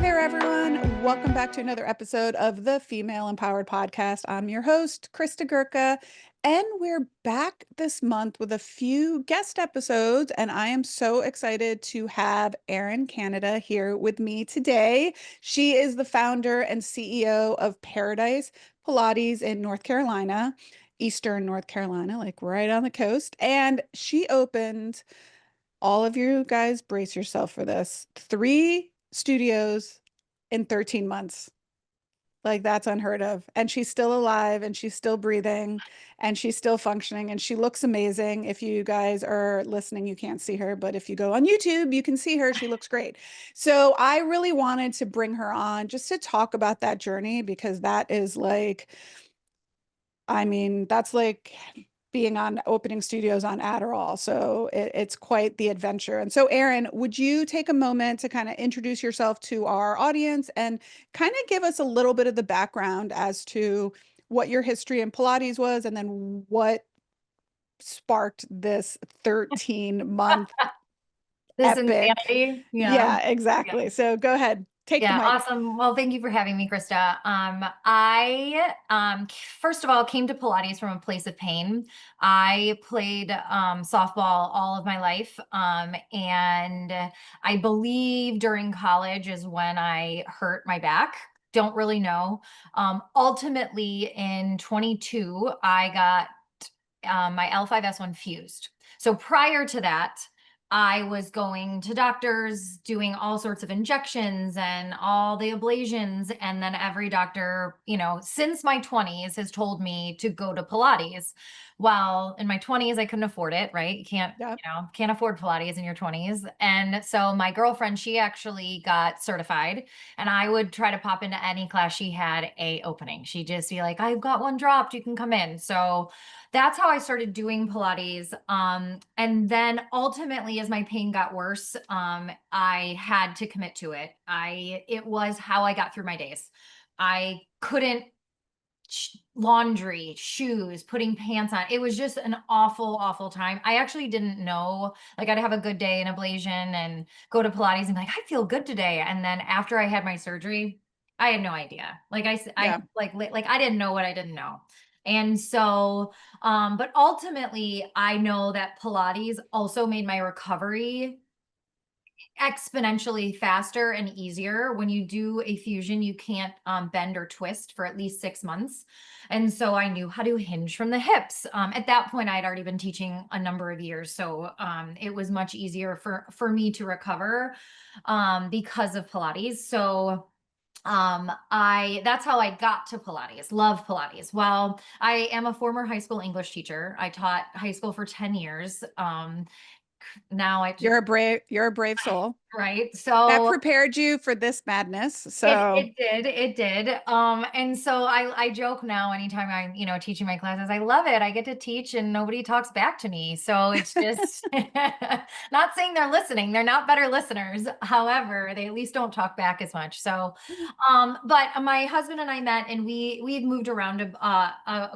there, everyone. Welcome back to another episode of the Female Empowered Podcast. I'm your host, Christa Gurka, and we're back this month with a few guest episodes. And I am so excited to have Erin Canada here with me today. She is the founder and CEO of Paradise Pilates in North Carolina, Eastern North Carolina, like right on the coast. And she opened, all of you guys, brace yourself for this, 3 studios in 13 months. Like, that's unheard of. And she's still alive and she's still breathing and she's still functioning and she looks amazing. If you guys are listening, you can't see her, but if you go on YouTube, you can see her. She looks great. So I really wanted to bring her on just to talk about that journey, because that is like, I mean, that's like being on opening studios on Adderall. So it's quite the adventure. And so, Erin, would you take a moment to kind of introduce yourself to our audience and kind of give us a little bit of the background as to what your history in Pilates was, and then what sparked this 13-month This epic? insanity. Yeah. Yeah, Yeah. exactly. So go ahead, take the Yeah. mic. Awesome. Well, thank you for having me, Krista. I first of all came to Pilates from a place of pain. I played softball all of my life. And I believe during college is when I hurt my back. Don't really know. Ultimately in 22, I got my L5S1 fused. So prior to that, I was going to doctors, doing all sorts of injections and all the ablations. And then every doctor, since my 20s has told me to go to Pilates. Well, in my 20s, I couldn't afford it, right? You can't, Yeah. can't afford Pilates in your 20s. And so my girlfriend, she actually got certified, and I would try to pop into any class she had a opening. She'd just be like, I've got one dropped, you can come in. So that's how I started doing Pilates. And then ultimately, as my pain got worse, I had to commit to it. It was how I got through my days. I couldn't laundry, shoes, putting pants on. It was just an awful, awful time. I actually didn't know, like, I'd have a good day in ablation and go to Pilates and be like, I feel good today. And then after I had my surgery, I had no idea. Like Yeah. like I didn't know what I didn't know. And so, but ultimately I know that Pilates also made my recovery exponentially faster and easier. When you do a fusion, you can't bend or twist for at least 6 months. And so I knew how to hinge from the hips. At that point, I'd already been teaching a number of years. So it was much easier for me to recover because of Pilates. So that's how I got to Pilates. Love Pilates. Well, I am a former high school English teacher. I taught high school for 10 years. Now I just You're a brave soul. right. That So prepared you for this madness. it So it did, it did. And so I joke now anytime I'm, teaching my classes, I love it. I get to teach and nobody talks back to me. So it's just not saying they're listening. They're not better listeners. However, they at least don't talk back as much. So but my husband and I met, and we've moved around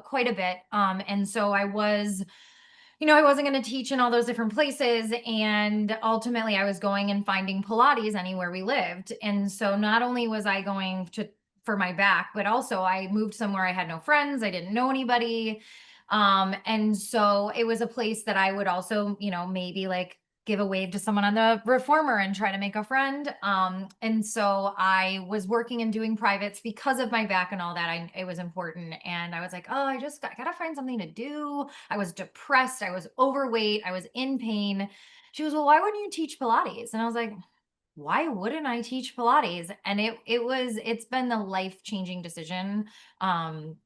quite a bit. And so I wasn't going to teach in all those different places. And ultimately, I was going and finding Pilates anywhere we lived. And so not only was I going to for my back, but also I moved somewhere I had no friends. I didn't know anybody. And so it was a place that I would also, maybe like give a wave to someone on the reformer and try to make a friend. And so I was working and doing privates because of my back and all that. It was important. And I was like, oh, I gotta find something to do. I was depressed. I was overweight. I was in pain. She was, well, why wouldn't you teach Pilates? And I was like, why wouldn't I teach Pilates? And it's been the life-changing decision.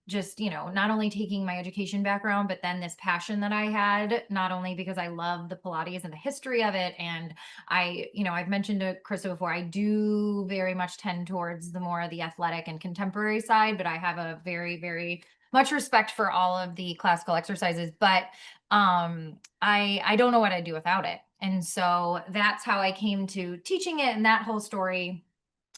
Just, not only taking my education background, but then this passion that I had, not only because I love the Pilates and the history of it. And I've mentioned to Krista before, I do very much tend towards the more of the athletic and contemporary side, but I have a very, very much respect for all of the classical exercises. But I don't know what I'd do without it. And so that's how I came to teaching it and that whole story.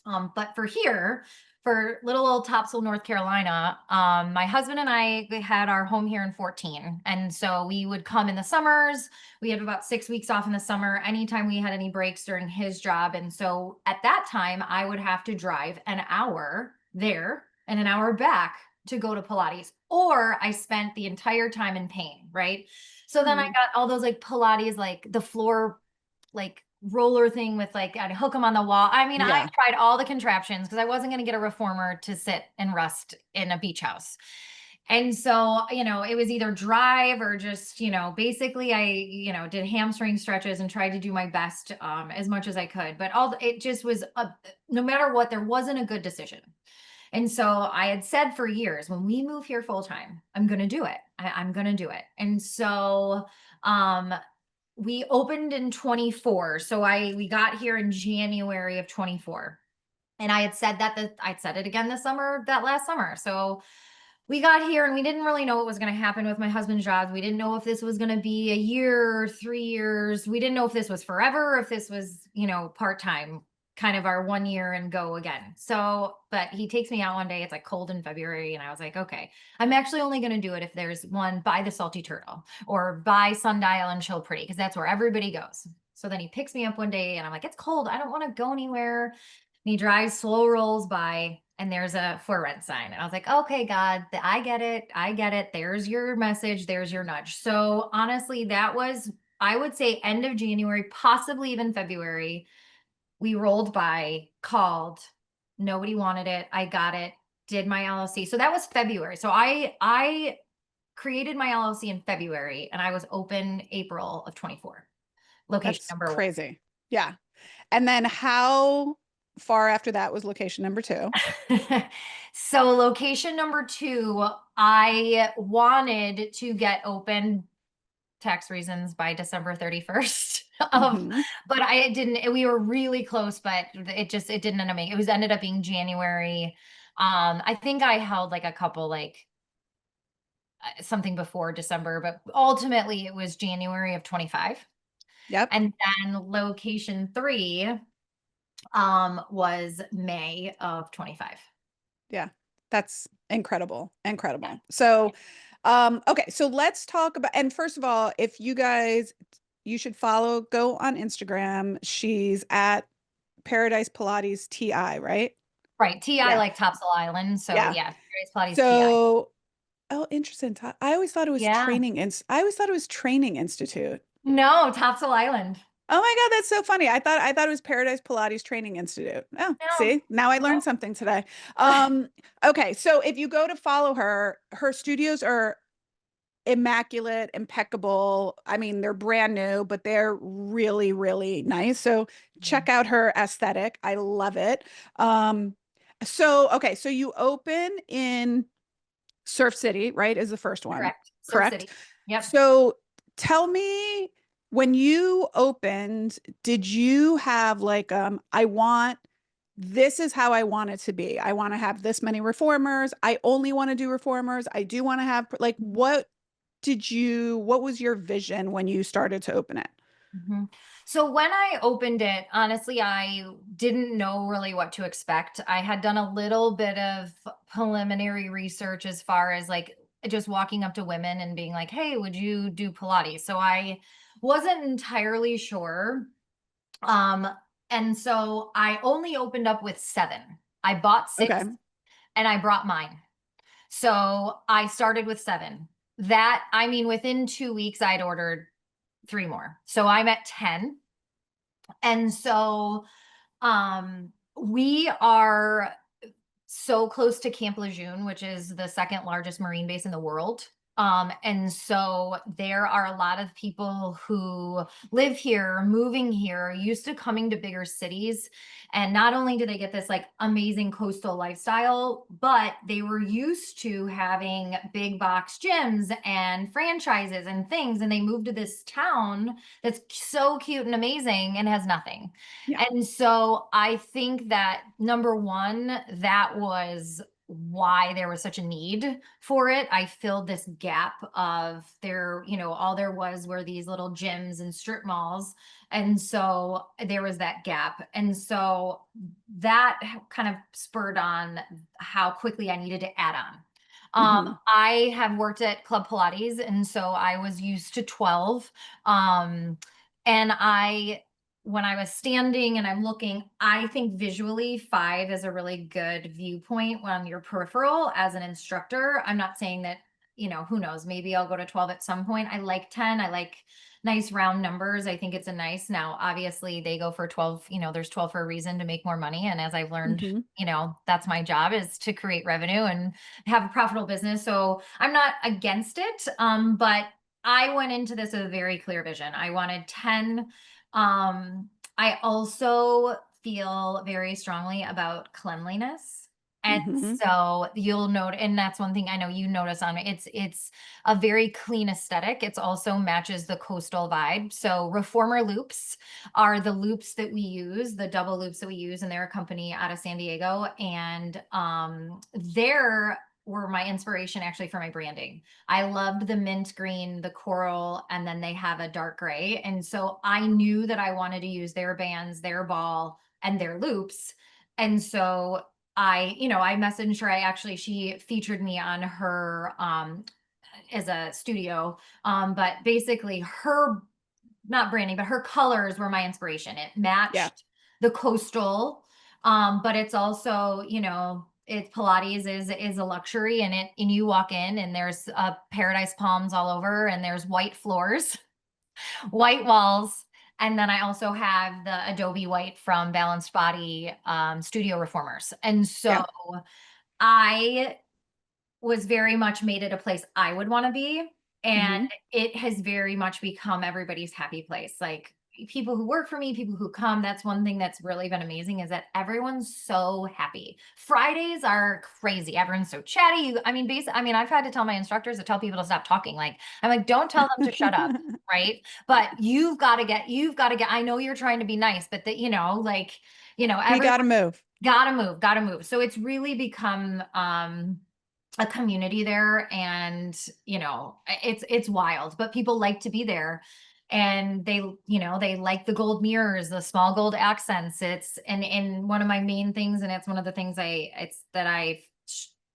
But for here, for little old Topsail, North Carolina. My husband and I had our home here in 14. And so we would come in the summers. We had about 6 weeks off in the summer, anytime we had any breaks during his job. And so at that time, I would have to drive an hour there and an hour back to go to Pilates, or I spent the entire time in pain, right? So then I Mhm. got all those like Pilates, like the floor, like roller thing with like I'd hook them on the wall. I mean, I Yeah. tried all the contraptions because I wasn't going to get a reformer to sit and rest in a beach house. And so, it was either drive or just, basically I, did hamstring stretches and tried to do my best as much as I could. But it just was no matter what, there wasn't a good decision. And so I had said for years, when we move here full time, I'm going to do it. I'm going to do it. And so um, we opened in 24. So we got here in January of 24. And I had said I'd said it again that last summer. So we got here and we didn't really know what was going to happen with my husband's jobs. We didn't know if this was going to be a year, 3 years. We didn't know if this was forever, or if this was, part-time, kind of our 1 year and go again. So, but he takes me out one day. It's like cold in February. And I was like, okay, I'm actually only going to do it if there's one by the Salty Turtle or by Sundial and Chill Pretty, because that's where everybody goes. So then he picks me up one day and I'm like, it's cold. I don't want to go anywhere. And he drives, slow rolls by, and there's a for rent sign. And I was like, okay, God, I get it. I get it. There's your message. There's your nudge. So honestly, that was, I would say, end of January, possibly even February. We rolled by, called, nobody wanted it. I got it, did my LLC. So that was February. So I created my LLC in February and I was open April of 24. Location That's number crazy. Yeah. And then how far after that was location number two? one. So location number two, I wanted to get open, tax reasons, by December 31st of, Mhm. but I didn't, we were really close, but it didn't end up making, ended up being January. I think I held like a couple, like something before December, but ultimately it was January of 25. Yep. And then location three, was May of 25. Yeah. That's incredible. Yeah. Incredible. So, okay, so let's talk about, and first of all, if you guys, you should go on Instagram. She's at Paradise Pilates TI, right? Right. TI, Yeah. like Topsail Island. So Yeah. yeah, Paradise Pilates TI. So, oh, interesting. I always thought it was Yeah. I always thought it was Training Institute. No, Topsail Island. Oh my God, that's so funny. I thought it was Paradise Pilates Training Institute. Oh, No, see, now I learned no. something today. Okay, so if you go to follow her, her studios are immaculate, impeccable. I mean, they're brand new, but they're really, really nice. So check out her aesthetic. I love it. Um, so okay, so you open in Surf City, right? Is the first one, Correct. Surf correct? City. Yep. So tell me, when you opened, did you have like this is how I want it to be. I want to have this many reformers. I only want to do reformers. I do want to have like what was your vision when you started to open it? Mhm. So when I opened it, honestly, I didn't know really what to expect. I had done a little bit of preliminary research as far as like just walking up to women and being like, "Hey, would you do Pilates?" So I wasn't entirely sure. Um, and so I only opened up with 7. I bought Okay. 6 and I brought mine. So I started with 7. That, I mean, within 2 weeks, I'd ordered 3 more. So I'm at 10. And so we are so close to Camp Lejeune, which is the second largest marine base in the world. And so there are a lot of people who live here, moving here, used to coming to bigger cities. And not only do they get this like amazing coastal lifestyle, but they were used to having big box gyms and franchises and things. And they moved to this town that's so cute and amazing and has nothing. Yeah. And so I think that number one, that was why there was such a need for it. I filled this gap of there, all there was were these little gyms and strip malls. And so there was that gap. And so that kind of spurred on how quickly I needed to add on. Hmm. I have worked at Club Pilates, and so I was used to 12. Um, and when I was standing and I'm looking, I think visually 5 is a really good viewpoint on your peripheral as an instructor. I'm not saying that, who knows, maybe I'll go to 12 at some point. I like 10. I like nice round numbers. I think it's a nice, now obviously they go for 12, there's 12 for a reason, to make more money. And as I've learned, Hmm. that's my job, is to create revenue and have a profitable business. So I'm not against it. But I went into this with a very clear vision. I wanted 10. I also feel very strongly about cleanliness. And Hmm. so you'll note, and that's one thing I know you notice on it. It's a very clean aesthetic. It's also matches the coastal vibe. So reformer loops are the loops that we use, the double loops that we use, and they're a company out of San Diego. And they're were my inspiration actually for my branding. I loved the mint green, the coral, and then they have a dark gray. And so I knew that I wanted to use their bands, their ball, and their loops. And so I messaged her. She featured me on her as a studio. But basically her, not branding, but her colors were my inspiration. It Yeah. matched the coastal, but it's also, it's Pilates is a luxury, and you walk in and there's paradise palms all over, and there's white floors, white walls. And then I also have the Adobe white from Balanced Body Studio Reformers. And so Yeah. I was very much made it a place I would want to be. And Hmm. it has very much become everybody's happy place. Like, people who work for me, people who come, that's one thing that's really been amazing, is that everyone's so happy. Fridays are crazy. Everyone's so chatty. I've had to tell my instructors to tell people to stop talking. Like, I'm like, don't tell them to shut up. Right. But you've got to get, I know you're trying to be nice, but We got everyone to move. gotta move. So it's really become, a community there. And it's wild, but people like to be there. And they like the gold mirrors, the small gold accents. It's and one of my main things, and it's one of the things I've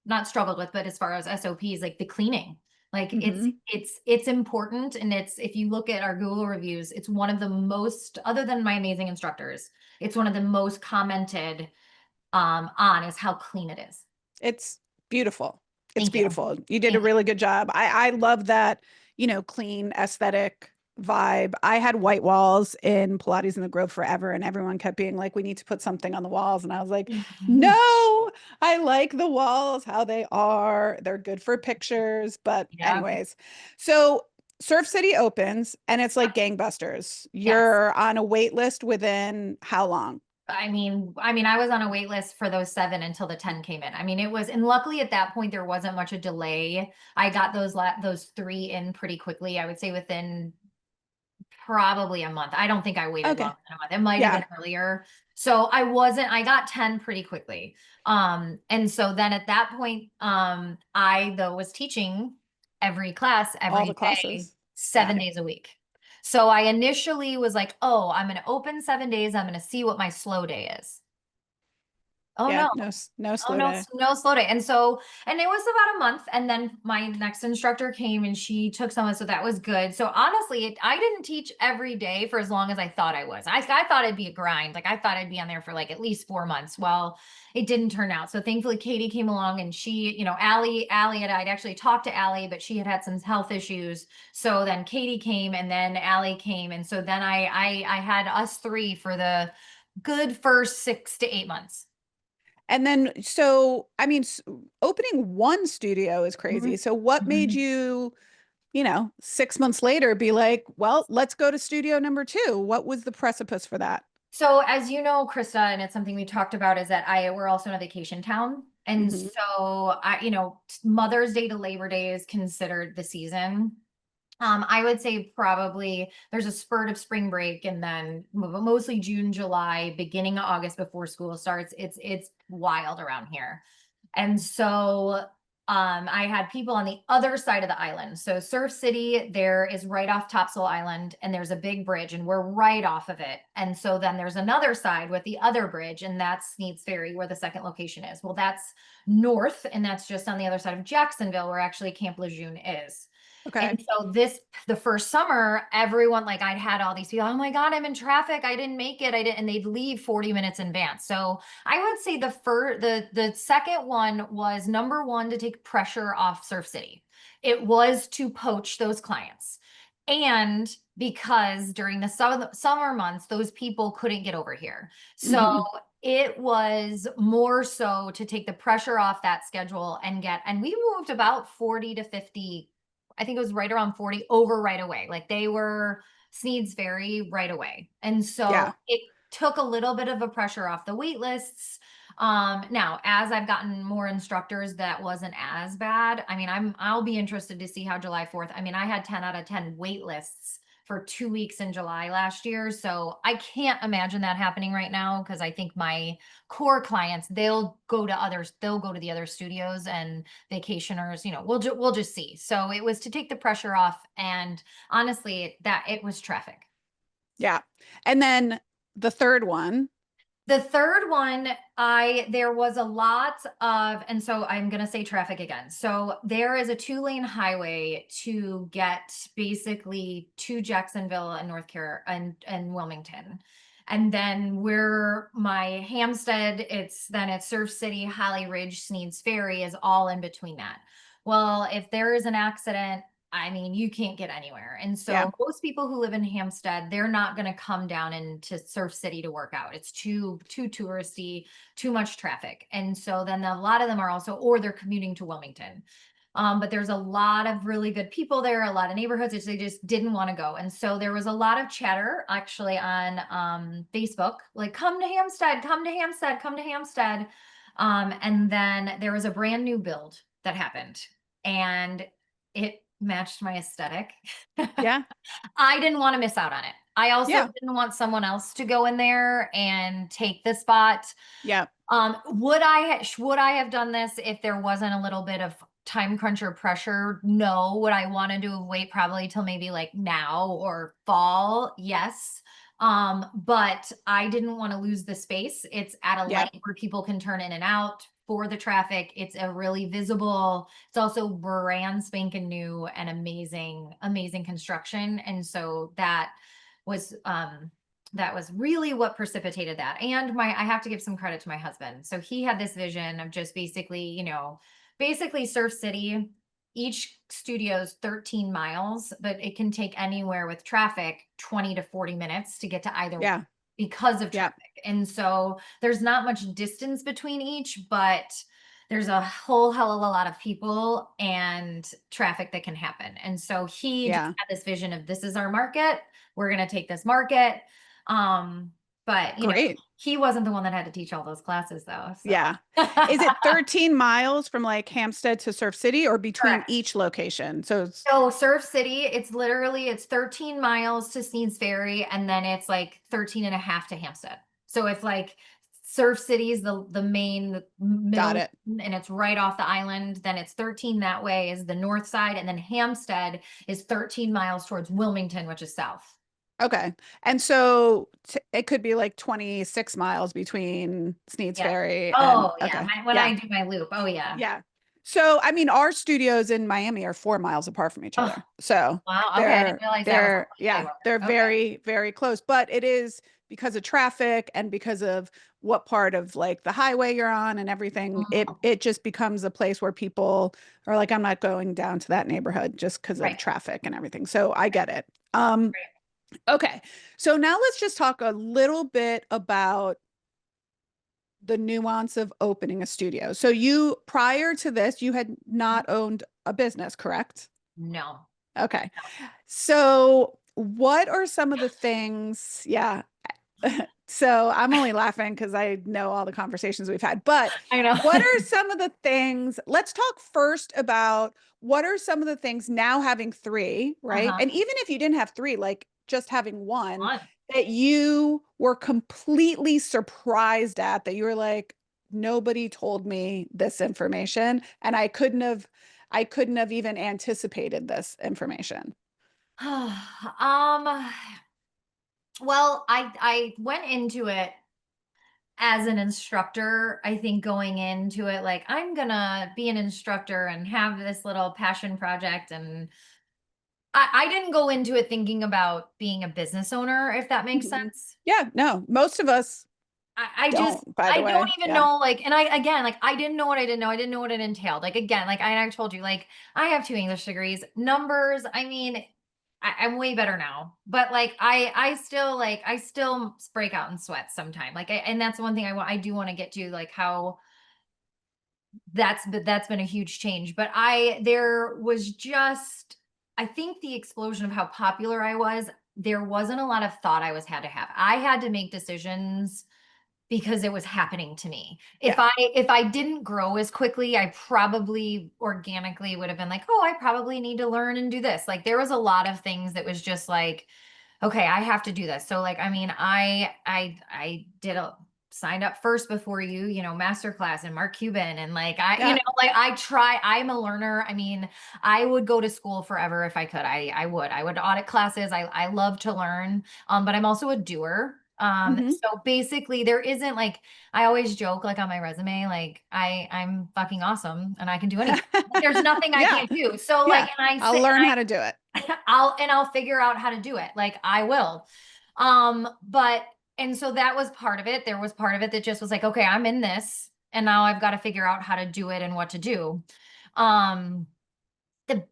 not struggled with, but as far as SOPs, like the cleaning, like Hmm. it's important. And it's, if you look at our Google reviews, it's one of the most, other than my amazing instructors, it's one of the most commented on, is how clean it is. It's beautiful. It's Thank you. beautiful. You did a Thank you. really good job. I love that, clean aesthetic vibe. I had white walls in Pilates in the Grove forever, and everyone kept being like, we need to put something on the walls. And I was like, no, I like the walls how they are. They're good for pictures. But, Yeah. anyways, so Surf City opens and it's like gangbusters. Yes. You're on a wait list within how long? I was on a wait list for those 7 until the 10 came in. And luckily at that point there wasn't much a delay. I got those 3 in pretty quickly. I would say within probably a month. I don't think I waited Okay. longer than a month. It might have Yeah, been earlier. So I got 10 pretty quickly. And so then at that point, I though was teaching every class all the every day, classes. Got 7 it. days a week. So I initially was like, oh, I'm going to open 7 days. I'm going to see what my slow day is. Oh Yeah, no. no Oh, slow no, day. no slow day. And it was about a month. And then my next instructor came and she took some of it. So that was good. So honestly, I didn't teach every day for as long as I thought I was. I thought it'd be a grind. Like, I thought I'd be on there for like at least 4 months. Well, it didn't turn out. So thankfully Katie came along, and I'd actually talked to Allie, but she had some health issues. So then Katie came, and then Allie came. And so then I had us 3 for the good first 6 to 8 months. And then, so, I mean, opening one studio is crazy. Mhm. So, what made Mhm. you, 6 months later be like, well, let's go to studio number two? What was the precipice for that? So as you know, Krista, and it's something we talked about, is that we're also in a vacation town. And Hmm. so Mother's Day to Labor Day is considered the season. I would say probably there's a spurt of spring break, and then mostly June, July, beginning of August before school starts. It's wild around here. And so I had people on the other side of the island. So Surf City, there is right off Topsail Island, and there's a big bridge, and we're right off of it. And so then there's another side with the other bridge, and that's Sneads Ferry, where the second location is. Well, that's north, and that's just on the other side of Jacksonville, where actually Camp Lejeune is. Okay. And so the first summer, everyone, like, I'd had all these people, oh my God, I'm in traffic. I didn't make it. I didn't, and they'd leave 40 minutes in advance. So I would say the second one was number one, to take pressure off Surf City. It was to poach those clients. And because during the summer months, those people couldn't get over here. So Hmm. it was more so to take the pressure off that schedule and we moved about 40 to 50. I think it was right around 40 over right away. Like they were Sneads Ferry right away. And so Yeah. it took a little bit of a pressure off the wait lists. Now, as I've gotten more instructors, that wasn't as bad. I mean, I'll be interested to see how July 4th. I mean, I had 10 out of 10 wait lists for 2 weeks in July last year. So I can't imagine that happening right now, because I think my core clients, they'll go to the other studios, and vacationers, we'll just see. So it was to take the pressure off, and honestly, that it was traffic. Yeah. And then the third one. The third one, there was a lot of, and so I'm going to say traffic again. So there is a 2-lane highway to get basically to Jacksonville and North Carolina and Wilmington. And then where my Hampstead, it's Surf City, Holly Ridge, Sneads Ferry is all in between that. Well, if there is an accident, I mean, you can't get anywhere. And Yeah. so most people who live in Hampstead, they're not going to come down into Surf City to work out. It's too touristy, too much traffic. And so then a lot of them are also, or they're commuting to Wilmington. But there's a lot of really good people there, a lot of neighborhoods that they just didn't want to go. And so there was a lot of chatter actually on Facebook, like, come to Hampstead, come to Hampstead, come to Hampstead. And then there was a brand new build that happened, and it matched my aesthetic. Yeah. I didn't want to miss out on it. I also Yeah. didn't want someone else to go in there and take the spot. Yeah. Would I have done this if there wasn't a little bit of time crunch or pressure? No. Would I want to wait probably till maybe like now or fall? Yes. But I didn't want to lose the space. It's at a Yeah. light where people can turn in and out for the traffic. It's a really visible, it's also brand spanking new and amazing construction. And so was that was really what precipitated that. And I have to give some credit to my husband. So he had this vision of just basically Surf City. Each studio's 13 miles, but it can take anywhere with traffic 20 to 40 minutes to get to either one Yeah. because of Yeah. traffic. And so there's not much distance between each, but there's a whole hell of a lot of people and traffic that can happen. And so he just Yeah. had this vision of, this is our market. We're going to take this market. But Great. he wasn't the one that had to teach all those classes though. So Yeah. Is it 13 miles from like Hampstead to Surf City or between correct. each location? So it's So Surf City, it's 13 miles to Sneads Ferry, and then it's like 13 and a half to Hampstead. So it's like Surf City is the main got middle, it. and it's right off the island. Then it's 13 that way is the north side, and then Hampstead is 13 miles towards Wilmington, which is south. Okay. And so it could be like 26 miles between Sneads Yeah. Ferry and Oh yeah. okay. When Yeah. I do my loop. Oh yeah. Yeah. So I mean our studios in Miami are 4 miles apart from each Oh other. So wow. Okay. I didn't they're realize that was how they're close they yeah, they're were. Okay. very, very close. But it is because of traffic and because of what part of like the highway you're on and everything, Mhm. it just becomes a place where people are like, I'm not going down to that neighborhood just because of Right. traffic and everything. So I Right. get it. Right. Okay. So now let's just talk a little bit about the nuance of opening a studio. So you, prior to this, you had not owned a business, correct? No. Okay. So what are some of the things? Yeah. So I'm only laughing because I know all the conversations we've had, but I know. what are some of the things? Let's talk first about what are some of the things now having three, right? Uh-huh. And even if you didn't have three, like just having one Fun. that you were completely surprised at that you were like, nobody told me this information, and I couldn't have even anticipated this information. Um, well, I went into it as an instructor. I think going into it like I'm gonna be an instructor and have this little passion project, and I didn't go into it thinking about being a business owner, if that makes Mhm. sense. Yeah, no, most of us I just don't, by I the don't way. even Yeah. know, like, and I again, like, I didn't know what I didn't know. I didn't know what it entailed. Like, again, like I told you, like, I have 2 English degrees. Numbers, I mean, I'm way better now. But like I still break out in sweats sometime. Like and that's one thing I do want to get to, like how that's been a huge change. But there was just, I think the explosion of how popular I was, there wasn't a lot of thought I was had to have. I had to make decisions because it was happening to me. Yeah. If I didn't grow as quickly, I probably organically would have been like, "Oh, I probably need to learn and do this." Like there was a lot of things that was just like, "Okay, I have to do this." So like I mean, I did a signed up first before you know, masterclass and Mark Cuban, and like you Yeah. know, like I'm a learner. I mean, I would go to school forever if I could. I would audit classes. I love to learn. But I'm also a doer. Hmm. So basically there isn't like, I always joke like on my resume, like I'm fucking awesome and I can do anything. There's nothing I Yeah. can't do. So like, Yeah. and I I'll sit learn how to do it. I'll figure out how to do it. Like I will. But and so that was part of it. There was part of it that just was like, okay, I'm in this and now I've got to figure out how to do it and what to do. Um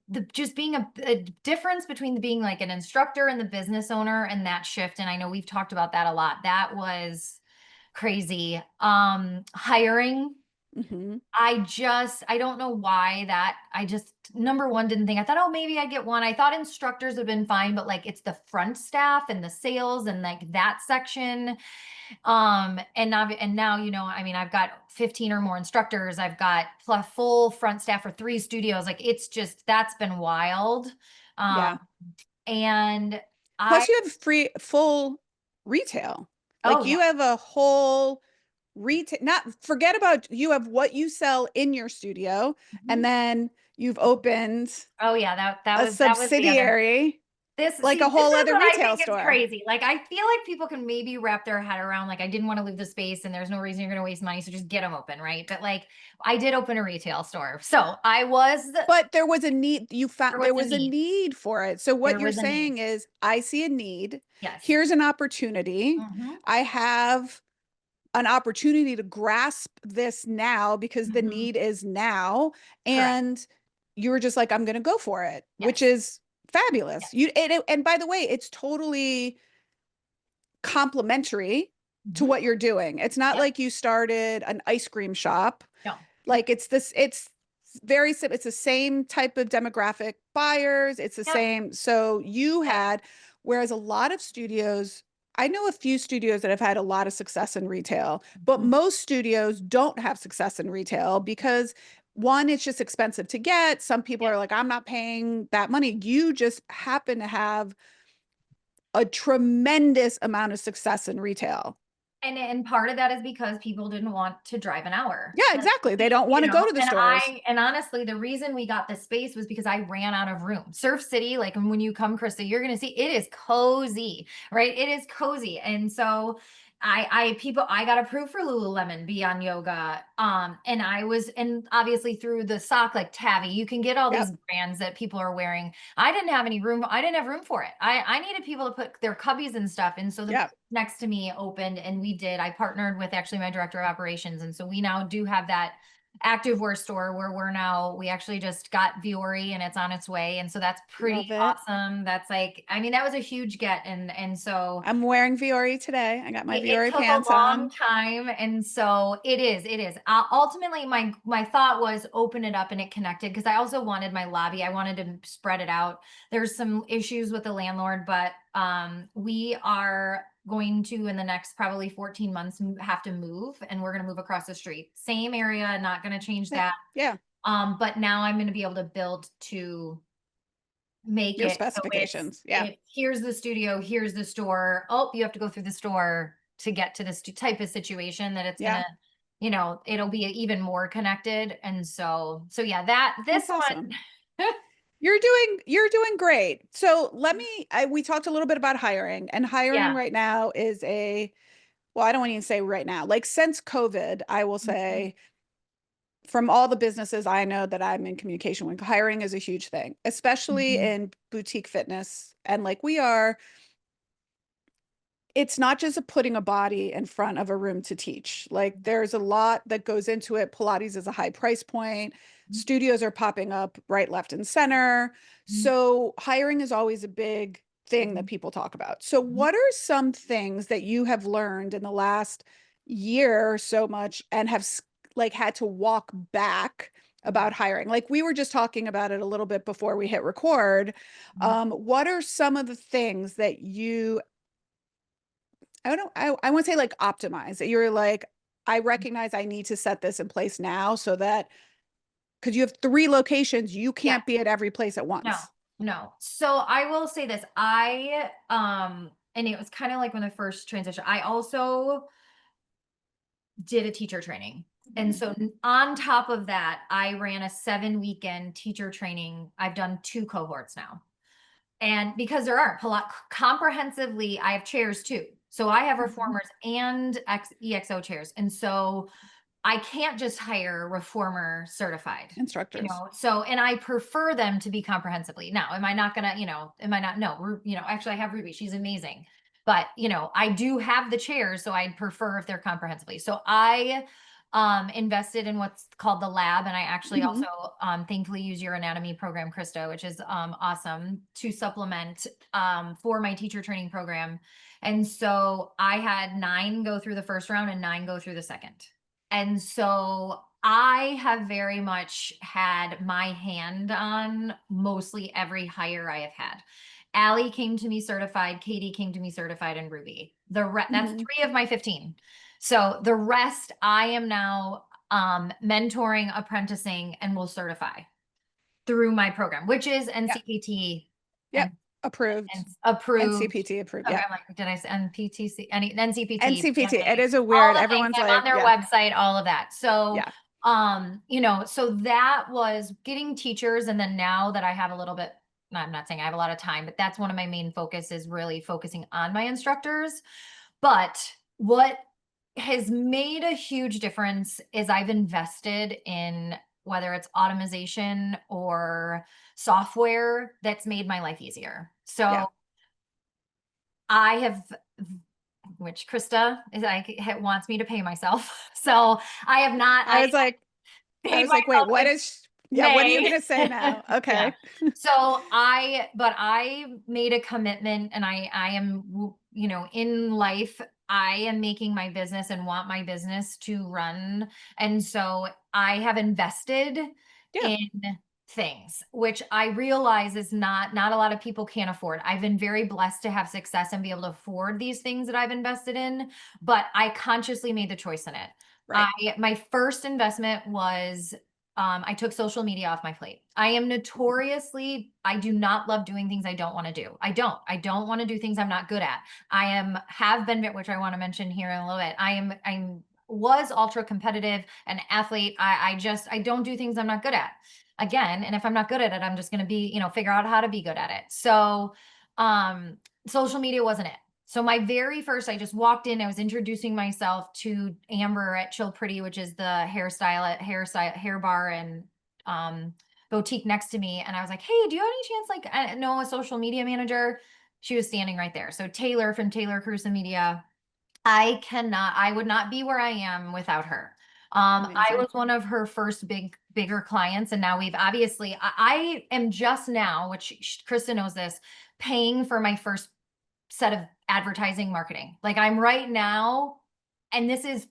the just being a difference between the being like an instructor and the business owner and that shift, and I know we've talked about that a lot. That was crazy. Hiring, Hmm. I don't know why that I just, number one, didn't think, I thought, oh, maybe I get one. I thought instructors have been fine, but like it's the front staff and the sales and like that section. And now, you know, I mean, I've got 15 or more instructors. I've got plus full front staff for 3 studios. Like it's just, that's been wild. Um, Yeah. and I, Plus, you have free full retail. oh Like yeah. you have a whole retail, not forget about you have what you sell in your studio, and Mhm. then you've opened Oh yeah. a That was the other. subsidiary, like a This whole is other what I retail think is store. crazy. Like, I feel like people can maybe wrap their head around, like, I didn't want to leave the space and there's no reason you're going to waste money. So just get them open. Right. But like, I did open a retail store. So But there was a need, you there found was there a was a need. need for it. So what There you're was a need. saying is, I see a need. Yes. Here's an opportunity. Hmm. I have an opportunity to grasp this now because the Hmm. need is now. Correct. And you were just like, I'm going to go for it, which Yes. is fabulous. Yes. And by the way, it's totally complementary to Hmm. what you're doing. It's not Yep. like you started an ice cream shop. No. Like it's very it's the same type of demographic buyers. It's the Yep. same. So you Yep. had, whereas a lot of studios, I know a few studios that have had a lot of success in retail, but Mhm. most studios don't have success in retail because one, it's just expensive to get. Some people Yep. are like, I'm not paying that money. You just happen to have a tremendous amount of success in retail. And part of that is because people didn't want to drive an hour. Yeah, Let's exactly. They be, don't you want to go know, to the stores. and honestly, the reason we got the space was because I ran out of room. Surf City, like when you come, Krista, you're gonna see it is cozy, right? It is cozy. And so I got approved for Lululemon Beyond Yoga. And and obviously through the sock, like Tavi, you can get all these Yep. brands that people are wearing. I didn't have any room. I didn't have room for it. I needed people to put their cubbies and stuff. And so the Yep. next to me opened, and I partnered with actually my director of operations. And so we now do have that activewear store where we actually just got Viore and it's on its way. And so that's pretty Love it. awesome. That's like, I mean, that was a huge get. And so I'm wearing Viore today. I got my it Viore took a pants long on. time, and so it is ultimately my thought was open it up and it connected, because I also wanted my lobby, I wanted to spread it out. There's some issues with the landlord, but we are going to, in the next probably 14 months, have to move, and we're going to move across the street, same area, not going to change Yeah. that. Yeah. But now I'm going to be able to build to make Your it so it's specifications. Yeah. here's the studio, here's the store. Oh, you have to go through the store to get to this type of situation that it's Yeah. gonna. it'll be even more connected. And so yeah, that this That's awesome. one. You're doing great. So we talked a little bit about hiring, and hiring Yeah. right now is well, I don't want to even say right now, like since COVID, I will Mhm. say from all the businesses I know that I'm in communication with, hiring is a huge thing, especially Mhm. in boutique fitness. And like we are, it's not just putting a body in front of a room to teach. Like there's a lot that goes into it. Pilates is a high price point. Studios are popping up right, left, and center. Mhm. So hiring is always a big thing that Mhm. people talk about. So Mhm. what are some things that you have learned in the last year or so much and have like had to walk back about hiring? Like we were just talking about it a little bit before we hit record. Mhm. What are some of the things that you I want to say like optimize that you're like, I recognize I need to set this in place now so that because you have three locations, you Yeah. can't be at every place at No, once. no. So I will say this. And it was kind of like when the first transition, I also did a teacher training. And so on top of that, I ran a 7 weekend teacher training. I've done 2 cohorts now. And because there aren't comprehensively, I have chairs too. So I have Mhm. reformers and EXO chairs. And so I can't just hire reformer certified, Instructors. so, and I prefer them to be comprehensively. Now, am I not gonna, am I not, no, actually I have Ruby, she's amazing. But, I do have the chairs, so I'd prefer if they're comprehensively. So I invested in what's called the lab. And I actually Hmm. also thankfully use your anatomy program, Christa, which is awesome to supplement for my teacher training program. And so I had 9 go through the first round and 9 go through the second. And so I have very much had my hand on mostly every hire I have had. Allie came to me certified, Katie came to me certified, and Ruby. That's Hmm. 3 of my 15. So the rest I am now mentoring, apprenticing, and will certify through my program, which is Yeah. NCPT Yep. and Approved. approved. NCPT approved. Okay, Yeah. I'm like, did I say NPTC? Any NCPT, NCPT. It PMA, is a all weird, the things. everyone's I'm on like, their yeah, website, all of that. So, yeah. so that was getting teachers, and then now that I have a little bit, I'm not saying I have a lot of time, but that's one of my main focus is really focusing on my instructors. But what has made a huge difference is I've invested in whether it's automation or software that's made my life easier. Yeah. So I have, which Christa is like wants me to pay myself. So I I was like, I paid was like, wait, myself what with is, yeah, what are you May. going to say now? Yeah. Okay. But I made a commitment, and I am, in life, I am making my business and want my business to run. And so I have invested Yeah. in things, which I realize is not a lot of people can afford. I've been very blessed to have success and be able to afford these things that I've invested in, but I consciously made the choice in it. Right. My first investment was I took social media off my plate. I am notoriously, I do not love doing things I don't want to do. I don't want to do things I'm not good at. Have been, which I want to mention here in a little bit. Was ultra competitive, an athlete. I don't do things I'm not good at again. And if I'm not good at it, I'm just going to be, figure out how to be good at it. So, social media wasn't it. So my very first, I just walked in, I was introducing myself to Amber at Chill Pretty, which is the hair bar and boutique next to me. And I was like, hey, do you have any chance, like, I know a social media manager? She was standing right there. So Taylor from Taylor Cruise and Media, I would not be where I am without her. I Amazing. was one of her first bigger clients. And now we've obviously, I am just now, which Krista knows this, paying for my first set of advertising marketing. Like I'm right now, and this is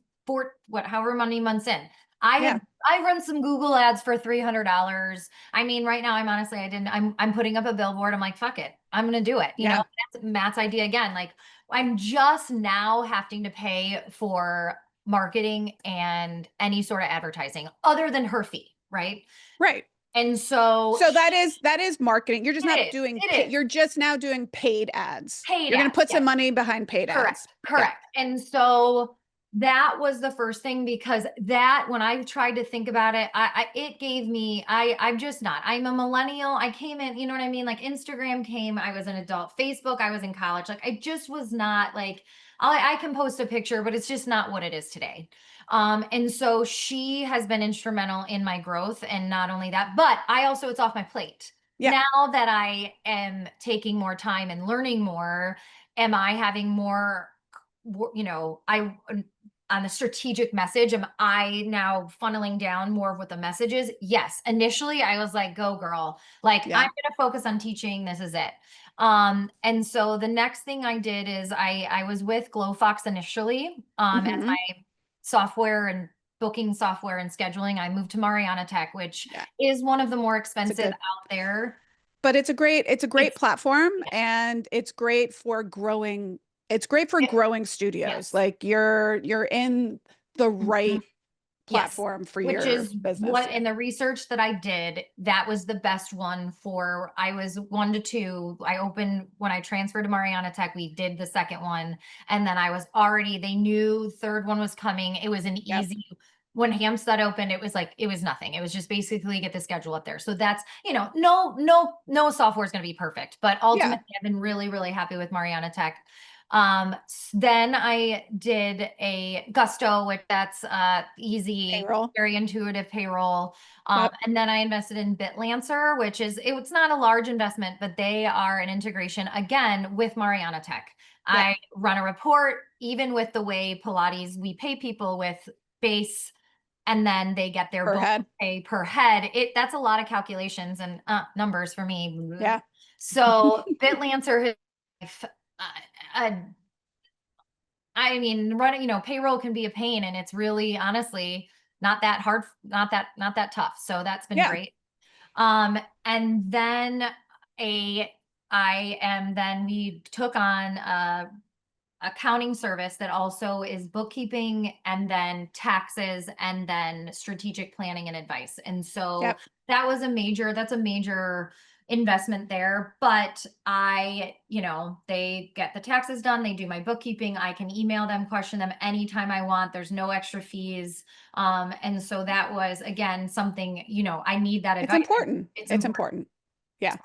however many months in. Yeah. I run some Google ads for $300. I mean, right now I'm honestly, I'm putting up a billboard. I'm like, fuck it. I'm going to do it. Yeah. That's Matt's idea again. Like I'm just now having to pay for marketing and any sort of advertising other than her fee. Right. Right. And so So that is marketing. You're just not doing it is you're just now doing paid ads. paid You're going to ads. put some Yes. money behind paid Correct. ads. Yeah. Correct. And so that was the first thing, because that, when I tried to think about it, it gave me, I'm just not, I'm a millennial. I came in, you know what I mean? Like Instagram came, I was an adult. Facebook, I was in college. Like I just was not like, I can post a picture, but it's just not what it is today. And so she has been instrumental in my growth. And not only that, but I also, it's off my plate. Yeah. Now that I am taking more time and learning more, am I having more, I on the strategic message, am I now funneling down more of what the message is? Yes. Initially, I was like, go girl. Like, I'm Yeah. going to focus on teaching. This is it. And so the next thing I did is I was with GlowFox initially, as Hmm. my software and booking software and scheduling. I moved to Mariana Tech, which Yeah. is one of the more It's a expensive good, out there. but it's a great It's platform, and it's great for growing. It's great for it, growing studios. yes. Like you're in the Mhm. right Yes, platform for which your is business. what, Yeah. in the research that I did, that was the best one for, I was 1 to 2. I opened when I transferred to Mariana Tech, we did the second one. And then I was already, they knew third one was coming. It was an Yep. easy, when Hampstead opened, it was like, it was nothing. It was just basically get the schedule up there. So that's, no software is going to be perfect, but Yeah. ultimately I've been really, really happy with Mariana Tech. Then I did a Gusto, which that's easy, Payroll. very intuitive payroll. Yep. And then I invested in BitLancer, which is, it's not a large investment, but they are an integration again with Mariana Tech. Yep. I run a report, even with the way Pilates, we pay people with base, and then they get their Per bonus head. pay per head. That's a lot of calculations and numbers for me. Yeah. So BitLancer has uh, I mean, running, payroll can be a pain, and it's really honestly not that hard, not that tough. So that's been Yeah. great. And then a we took on a accounting service that also is bookkeeping and then taxes and then strategic planning and advice. And so Yep. that's a major investment there. But they get the taxes done, they do my bookkeeping, I can email them, question them anytime I want. There's no extra fees. And so that was again something, I need that It's advice. important. It's It's important. important. Yeah.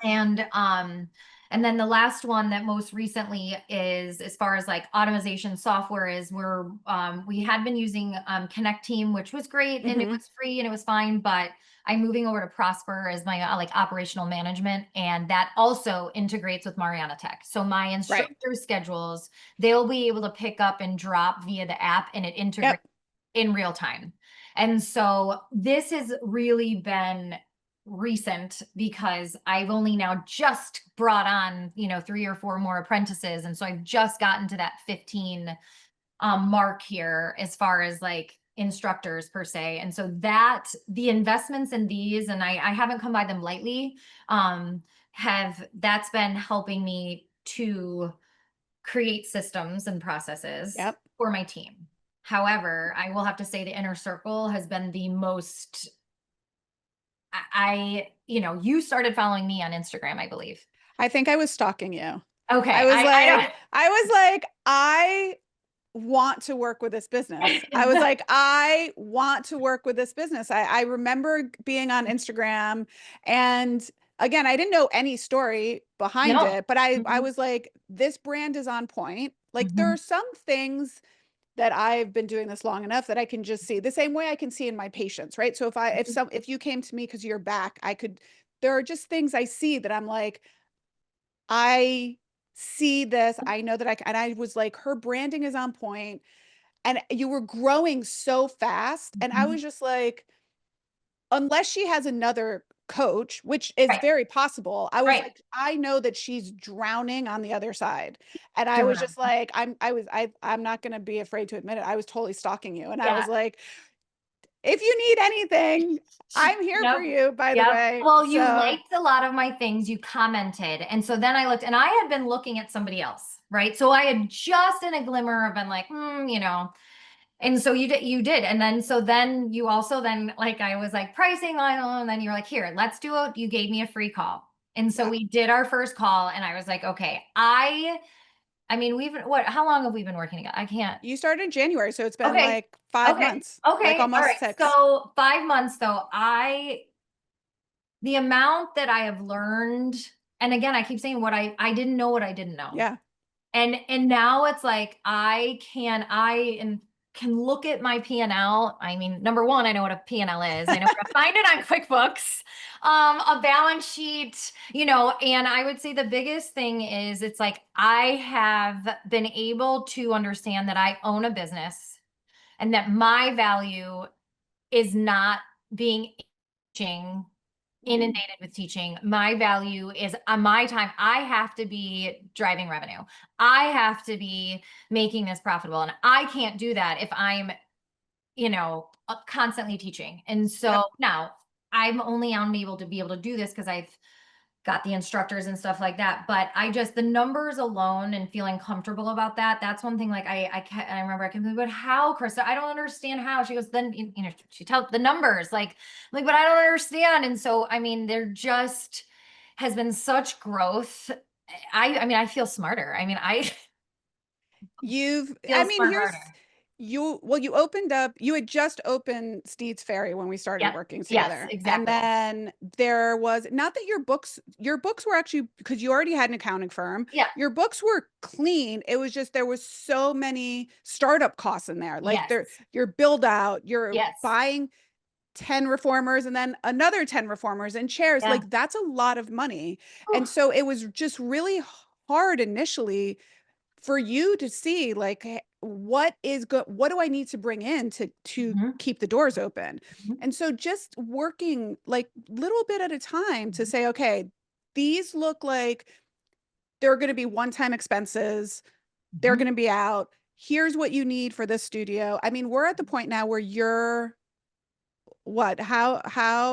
And then the last one that most recently is, as far as like automation software, is we had been using Connect Team, which was great and it Hmm. was free and it was fine, but I'm moving over to Prosper as my like operational management, and that also integrates with Mariana Tech. So my Right. instructor schedules, they'll be able to pick up and drop via the app, and it integrates Yep. in real time. And so this has really been recent, because I've only now just brought on, 3 or 4 more apprentices. And so I've just gotten to that 15 mark here as far as like instructors per se. And so that the investments in these, and I haven't come by them lightly, that's been helping me to create systems and processes Yep. for my team. However, I will have to say the inner circle has been the most. You started following me on Instagram, I believe. I think I was stalking you. Okay, I I want to work with this business. I was don't. like, I want to work with this business. I remember being on Instagram, and again, I didn't know any story behind No. it, but I Mhm, was like, this brand is on point. Like there are mhm, some things that I've been doing this long enough that I can just see the same way I can see in my patients, right? So if you came to me because you're back, there are just things I see that I'm like, I see this. I know that and I was like, her branding is on point, and you were growing so fast. And I mhm. was just like, unless she has another coach, which is Right, very possible, I was right. like, I know that she's drowning on the other side. And I was Durham. just like, I'm not going to be afraid to admit it. I was totally stalking you. And I was Yeah. like, if you need anything, I'm here for Yep. you, by the Yep. way. Well, you So, liked a lot of my things, you commented. And so then I looked, and I had been looking at somebody else, right? So I had just in a glimmer of been like, and so you did. And then, so then you also then, like, I was like pricing on, and then you're like, here, let's do it. You gave me a free call. And so yeah. we did our first call, and I was like, okay, I mean, how long have we been working together? I can't. You started in January, so it's been Okay. like 5 Okay. months, like Okay. All almost right. 6. So 5 months though, the amount that I have learned, and again, I keep saying I didn't know what I didn't know. Yeah. And now it's like I can look at my P&L. I mean, number one, I know what a P&L is. I know where to find it on QuickBooks, a balance sheet, and I would say the biggest thing is it's like I have been able to understand that I own a business and that my value is not being teaching Mhm. inundated with teaching. My value is on my time. I have to be driving revenue. I have to be making this profitable. And I can't do that if I'm, constantly teaching. And so Yep. now I'm able to be able to do this because I've got the instructors and stuff like that. But the numbers alone and feeling comfortable about that, that's one thing. Like I remember I can be, but how, Krista? I don't understand how. She goes, then, she tells the numbers like, but I don't understand. And so, I mean, there just has been such growth. I mean, I feel smarter. I mean, I I feel mean, smart harder. you had just opened Steed's Ferry when we started Yep. working Yes, together. And exactly. then there was not that your books were actually because you already had an accounting firm. Yeah. Your books were clean. It was just there was so many startup costs in there. Like Yes. your build out, you're Yes. buying 10 reformers and then another 10 reformers and chairs. Yeah. Like that's a lot of money. Whew. And so it was just really hard initially for you to see like what is good, what do I need to bring in to Mhm, keep the doors open. mhm, And so just working like little bit at a time to mhm, say, okay, these look like they're going to be one-time expenses, they're mhm. going to be out, here's what you need for this studio. I mean, we're at the point now where you're what, how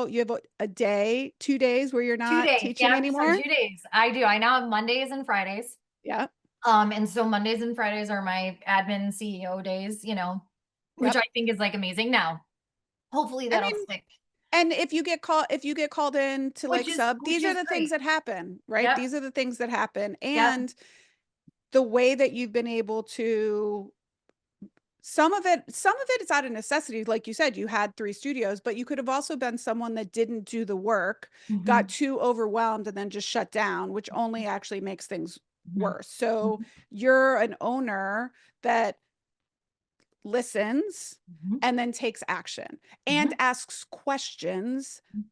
you have a day, 2 days where you're 2 not days, teaching yep, so anymore. 2 days. I do, I now have Mondays and Fridays. Yeah. And so Mondays and Fridays are my admin CEO days, which Yep. I think is, like, amazing now. Hopefully I that'll mean, stick, and if you get called in to like sub, which these are is the things great. that happen, right? Yep, These are the things that happen. yep, And the way that you've been able to some of it is out of necessity. Like you said, you had 3 studios, but you could have also been someone that didn't do the work, got mhm, too overwhelmed, and then just shut down, which only actually makes things mhm, worse. So mhm, you're an owner that listens mhm, and then takes action and mhm, asks questions mhm,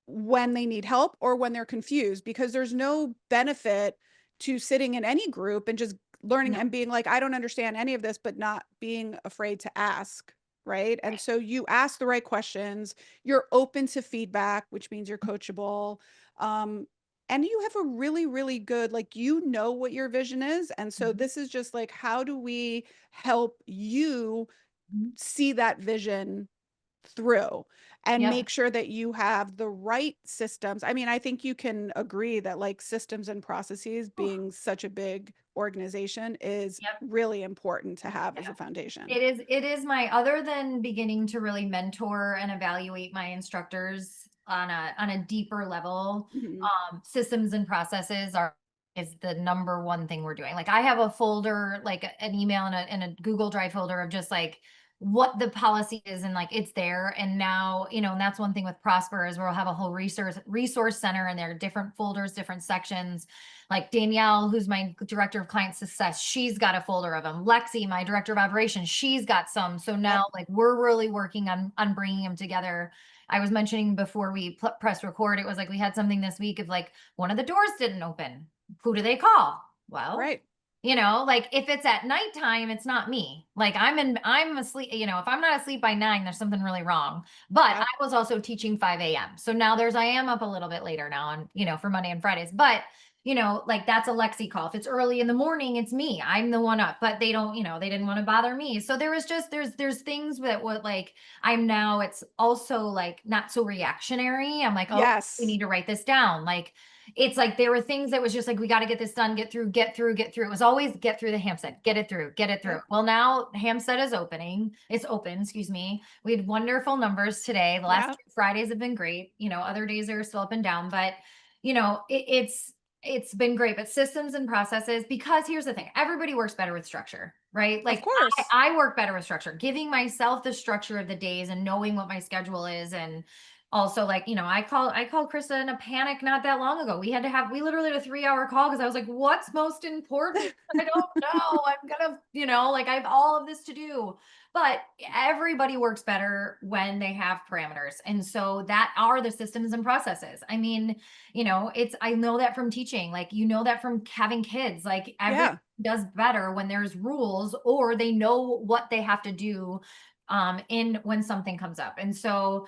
when they need help or when they're confused, because there's no benefit to sitting in any group and just learning no, and being like, I don't understand any of this, but not being afraid to ask. Right. And right, so you ask the right questions, you're open to feedback, which means you're coachable. Um, and you have a really, really good, like, what your vision is. And so mhm, this is just like, how do we help you mhm, see that vision through and yep, make sure that you have the right systems. I mean, I think you can agree that like systems and processes whew, being such a big organization is yep. really important to have as a foundation. It is my other than beginning to really mentor and evaluate my instructors on a deeper level, Mhm. systems and processes are is the number one thing we're doing. Like I have a folder, like an email and a Google Drive folder of just like what the policy is and like it's there. And now, and that's one thing with Prosper is we'll have a whole resource center and there are different folders, different sections, like Danielle, who's my director of client success, she's got a folder of them. Lexi, my director of operations, she's got some. So now, Yep. like, we're really working on bringing them together. I was mentioning before we press record, it was like we had something this week of like one of the doors didn't open. Who do they call? Well, Right. like if it's at nighttime, it's not me. Like I'm asleep, if I'm not asleep by 9, there's something really wrong. But I Yep. was also teaching 5 a.m. So now I am up a little bit later now on, for Monday and Fridays. But like that's a Lexi call. If it's early in the morning, it's me. I'm the one up, but they don't, they didn't want to bother me. So there was just, there's things that would like, it's also like not so reactionary. I'm like, oh, we Yes. need to write this down. Like, it's like there were things that was just like, we got to get this done, get through, get through, get through. It was always get through the Hampstead, get it through, get it through. Yep. Well, now Hampstead is opening. It's open, excuse me. We had wonderful numbers today. The last Yeah. 2 Fridays have been great. Other days are still up and down, but it's It's been great, but systems and processes, because here's the thing, everybody works better with structure, right? Of Like course. I work better with structure, giving myself the structure of the days and knowing what my schedule is. And also, like, I called Krista in a panic not that long ago. We literally had a 3 hour call because I was like, what's most important? I don't know. I'm gonna, like, I have all of this to do. But everybody works better when they have parameters. And so that are the systems and processes. I mean, I know that from teaching, like, that from having kids, like, every Yeah. does better when there's rules or they know what they have to do in when something comes up. And so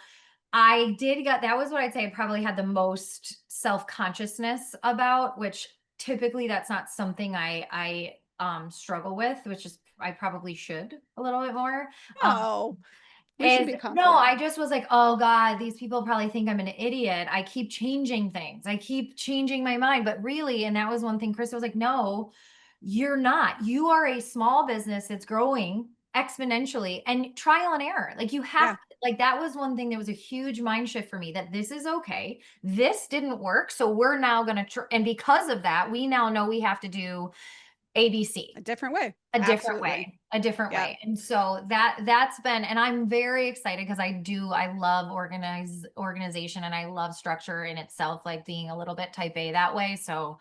that was what I'd say I probably had the most self-consciousness about, which typically that's not something I struggle with, which is I probably should a little bit more. Um No, we should is be no, confident. I just was like, "Oh god, these people probably think I'm an idiot. I keep changing things. I keep changing my mind." But really, and that was one thing Krista was like, "No, you're not. You are a small business that's growing exponentially and trial and error. Like, you have Yeah. like, that was one thing that was a huge mind shift for me, that this is okay. This didn't work, so we're now going to and because of that, we now know we have to do ABC A different way. a different Absolutely. way, a different Yeah. way. And so that's been, and I'm very excited because I love organization, and I love structure in itself, like being a little bit type A that way. So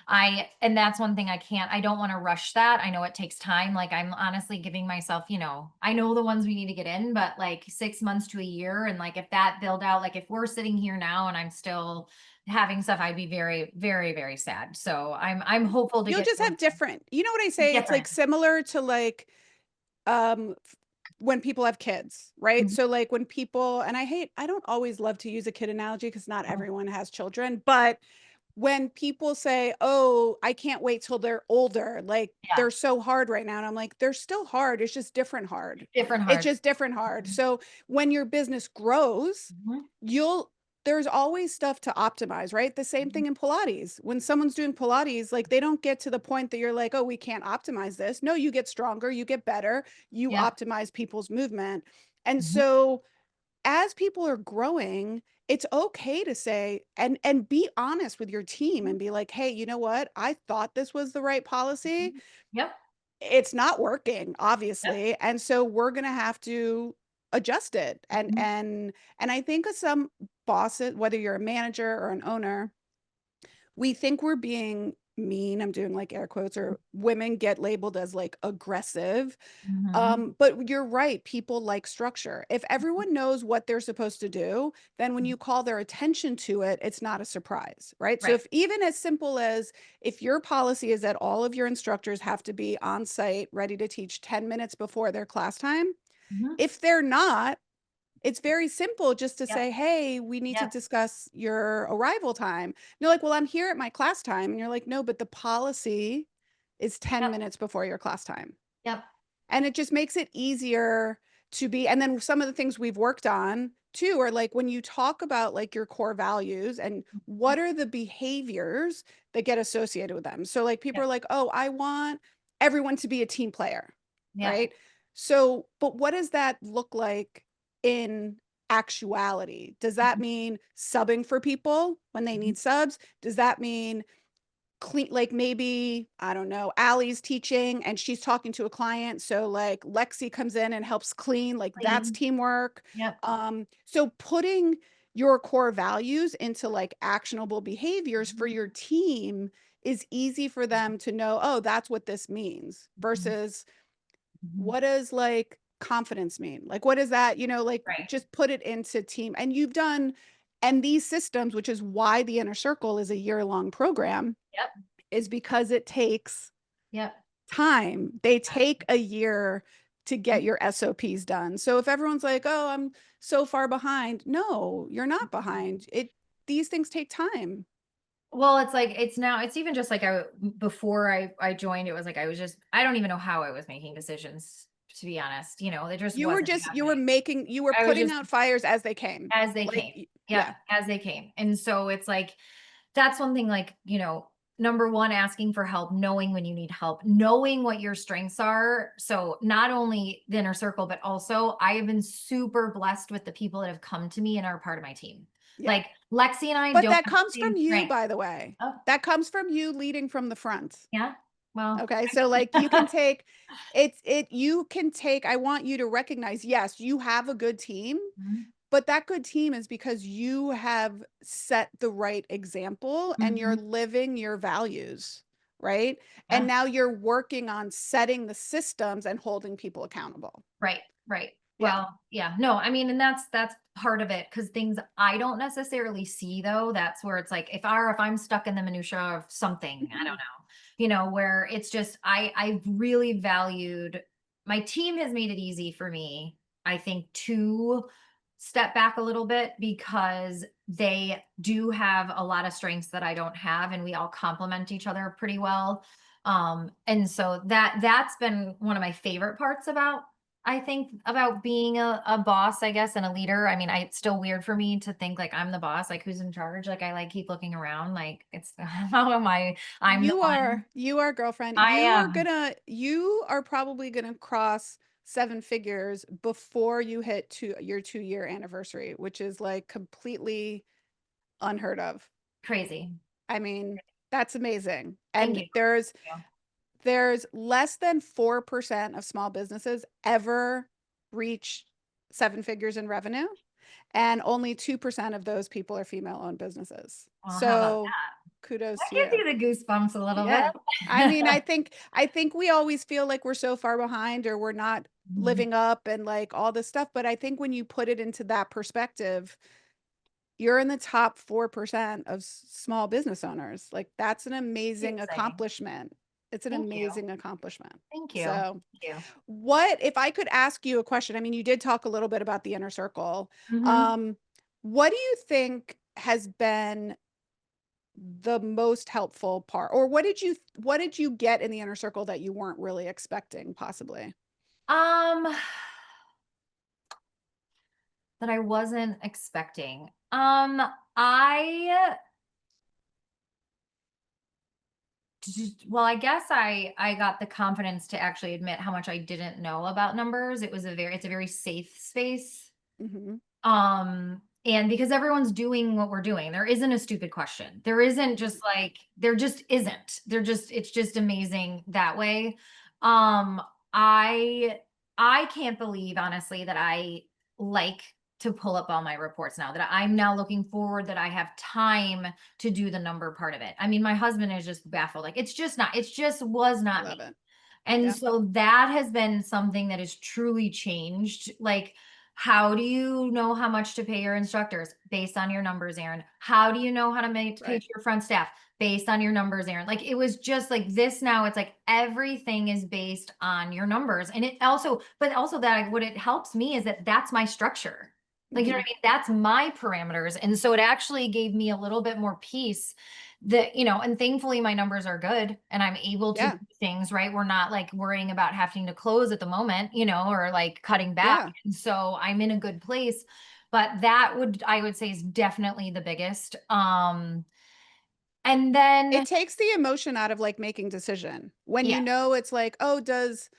and that's one thing I don't want to rush that. I know it takes time. Like, I'm honestly giving myself, I know the ones we need to get in, but like 6 months to a year. And like, if that build out, like if we're sitting here now and I'm still having stuff, I'd be very, very, very sad. So I'm hopeful to You'll get just have different, you know what I say? It's like different. similar to like when people have kids, right? Mhm. So like when people, and I don't always love to use a kid analogy because not everyone has children, but when people say, "Oh, I can't wait till they're older," like Yeah, they're so hard right now. And I'm like, they're still hard. It's just different hard. different It's hard. just different hard. Mhm, So when your business grows, mhm, you'll there's always stuff to optimize, right? The same mhm. thing in Pilates. When someone's doing Pilates, like they don't get to the point that you're like, "Oh, we can't optimize this." No, you get stronger, you get better, you Yep. optimize people's movement. And Mhm, so as people are growing, it's okay to say and be honest with your team mhm, and be like, "Hey, you know what? I thought this was the right policy. mhm. Yep, It's not working, yep. obviously, and so we're going to have to adjust it." And Mhm, I think of some bosses, whether you're a manager or an owner, we think we're being mean. I'm doing like air quotes, or women get labeled as like aggressive. mhm, But you're right. People like structure. If everyone knows what they're supposed to do, then when mhm. you call their attention to it, it's not a surprise, right? So Right. if even as simple as if your policy is that all of your instructors have to be on site, ready to teach 10 minutes before their class time, Mhm. if they're not, it's very simple just to Yep, say, "Hey, we need to yep, discuss your arrival time." And you're like, "Well, I'm here at my class time." And you're like, "No, but the policy is 10 yep, minutes before your class time." yep. And it just makes it easier to be, and then some of the things we've worked on too are like when you talk about like your core values and Mhm. what are the behaviors that get associated with them. So like people Yep, are like, "Oh, I want everyone to be a team player." yep. Right? So, but what does that look like in actuality? Does that Mhm, mean subbing for people when they mhm. need subs? Does that mean clean, like maybe I don't know, Allie's teaching and she's talking to a client, so like Lexi comes in and helps clean, like that's Clean. teamwork. Yep. So putting your core values into like actionable behaviors for Mhm, your team is easy for them to know, "Oh, that's what this means," mhm, versus mhm. what does like confidence mean, like what is that, like Right. just put it into team. And you've done, and these systems, which is why the inner circle is a year-long program, Yep, is because it takes yep. time. They take a year to Mhm, get your SOPs done. So if everyone's like, "Oh, I'm so far behind." No, you're not mhm. behind. These things take time. Well, it's like it's even just like before I joined, it was like I don't even know how I was making decisions, to be honest. It just wasn't happening. You were I was putting just out fires as they came. as they Like came. Yep, yeah. as they came. And so it's like that's one thing, like, number one, asking for help, knowing when you need help, knowing what your strengths are. So not only the inner circle, but also I have been super blessed with the people that have come to me and are part of my team. Yeah. Like Lexi and I But don't that have comes the from same you, strength. by the way. Oh, That comes from you leading from the front. yeah. Well, Okay, so, like, you can take you can take I want you to recognize, yes, you have a good team, mhm, but that good team is because you have set the right example and you're mhm, living your values, right? And yeah. now you're working on setting the systems and holding people accountable. Right, right. Yeah. Well, yeah, no, I mean, and that's part of it because things I don't necessarily see though. That's where it's like if I'm stuck in the minutia of something, I don't Mhm. know, where it's just I really valued my team has made it easy for me, I think, to step back a little bit because they do have a lot of strengths that I don't have, and we all complement each other pretty well. And so that's been one of my favorite parts about I think about being a boss, I guess, and a leader. I mean, it's still weird for me to think like I'm the boss, like who's in charge. Like I like keep looking around, like it's how am I? I'm the one. You are, girlfriend. I am You are probably gonna cross 7 figures before you hit your 2-year anniversary, which is, like, completely unheard of. crazy. I mean, that's amazing. Thank And you. Thank there's less than 4% of small businesses ever reach 7 figures in revenue, and only 2% of those people are female-owned businesses. Well, how about So, that? kudos That to gives you. you the goosebumps a little Yeah. I mean, bit. I think we always feel like we're so far behind or we're not Mhm. living up and, like, all this stuff, but I think when you put it into that perspective, you're in the top 4% of small business owners. Like, that's an Pretty amazing exciting. accomplishment. It's an Thank you. amazing accomplishment. Thank you. So, Thank you. what if I could ask you a question? I mean, you did talk a little bit about the inner circle. Mhm. Um, what do you think has been the most helpful part? Or what did you get in the inner circle that you weren't really expecting possibly? Um, that I wasn't expecting. I well, I guess I got the confidence to actually admit how much I didn't know about numbers. It's a very safe space. Mhm. And because everyone's doing what we're doing, there isn't a stupid question. There isn't just Mhm. like there just isn't. It's just amazing that way. Um I I can't believe honestly that I like to pull up all my reports now that I'm now looking forward that I have time to do the number part of it. I mean, my husband is just baffled. Like it just was I not me. love it. And Yeah, so that has been something that has truly changed. Like, how do you know how much to pay your instructors? Based on your numbers, Erin. How do you know how to pay right. to your front staff? Based on your numbers, Erin. Like, it was just like this now. It's like everything is based on your numbers. And it also, but also that what it helps me is that that's my structure. Like, you know what Mhm. I mean? That's my parameters. And so it actually gave me a little bit more peace that and thankfully my numbers are good and I'm able to do Yeah, things right. We're not like worrying about having to close at the moment, or like cutting back. yeah. And so I'm in a good place. But that would I would say is definitely the biggest. And It then takes the emotion out of, like, making decision. When yeah, you know it's like, "Oh, does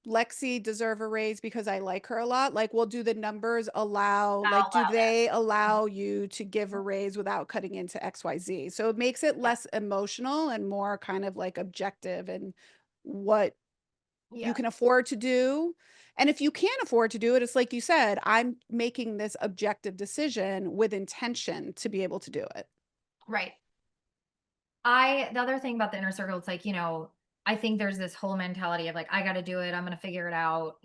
Lexi deserve a raise because I like her a lot?" Like, well, do the numbers I'll do allow that. they allow you to give a raise without cutting into XYZ? So it makes it Yeah, less emotional and more kind of, like, objective and what you yeah, can afford to do. And if you can't afford to do it, it's like you said, I'm making this objective decision with intention to be able to do it. right. The other thing about the inner circle, it's like, I think there's this whole mentality of like, I got to do it. I'm going to figure it out.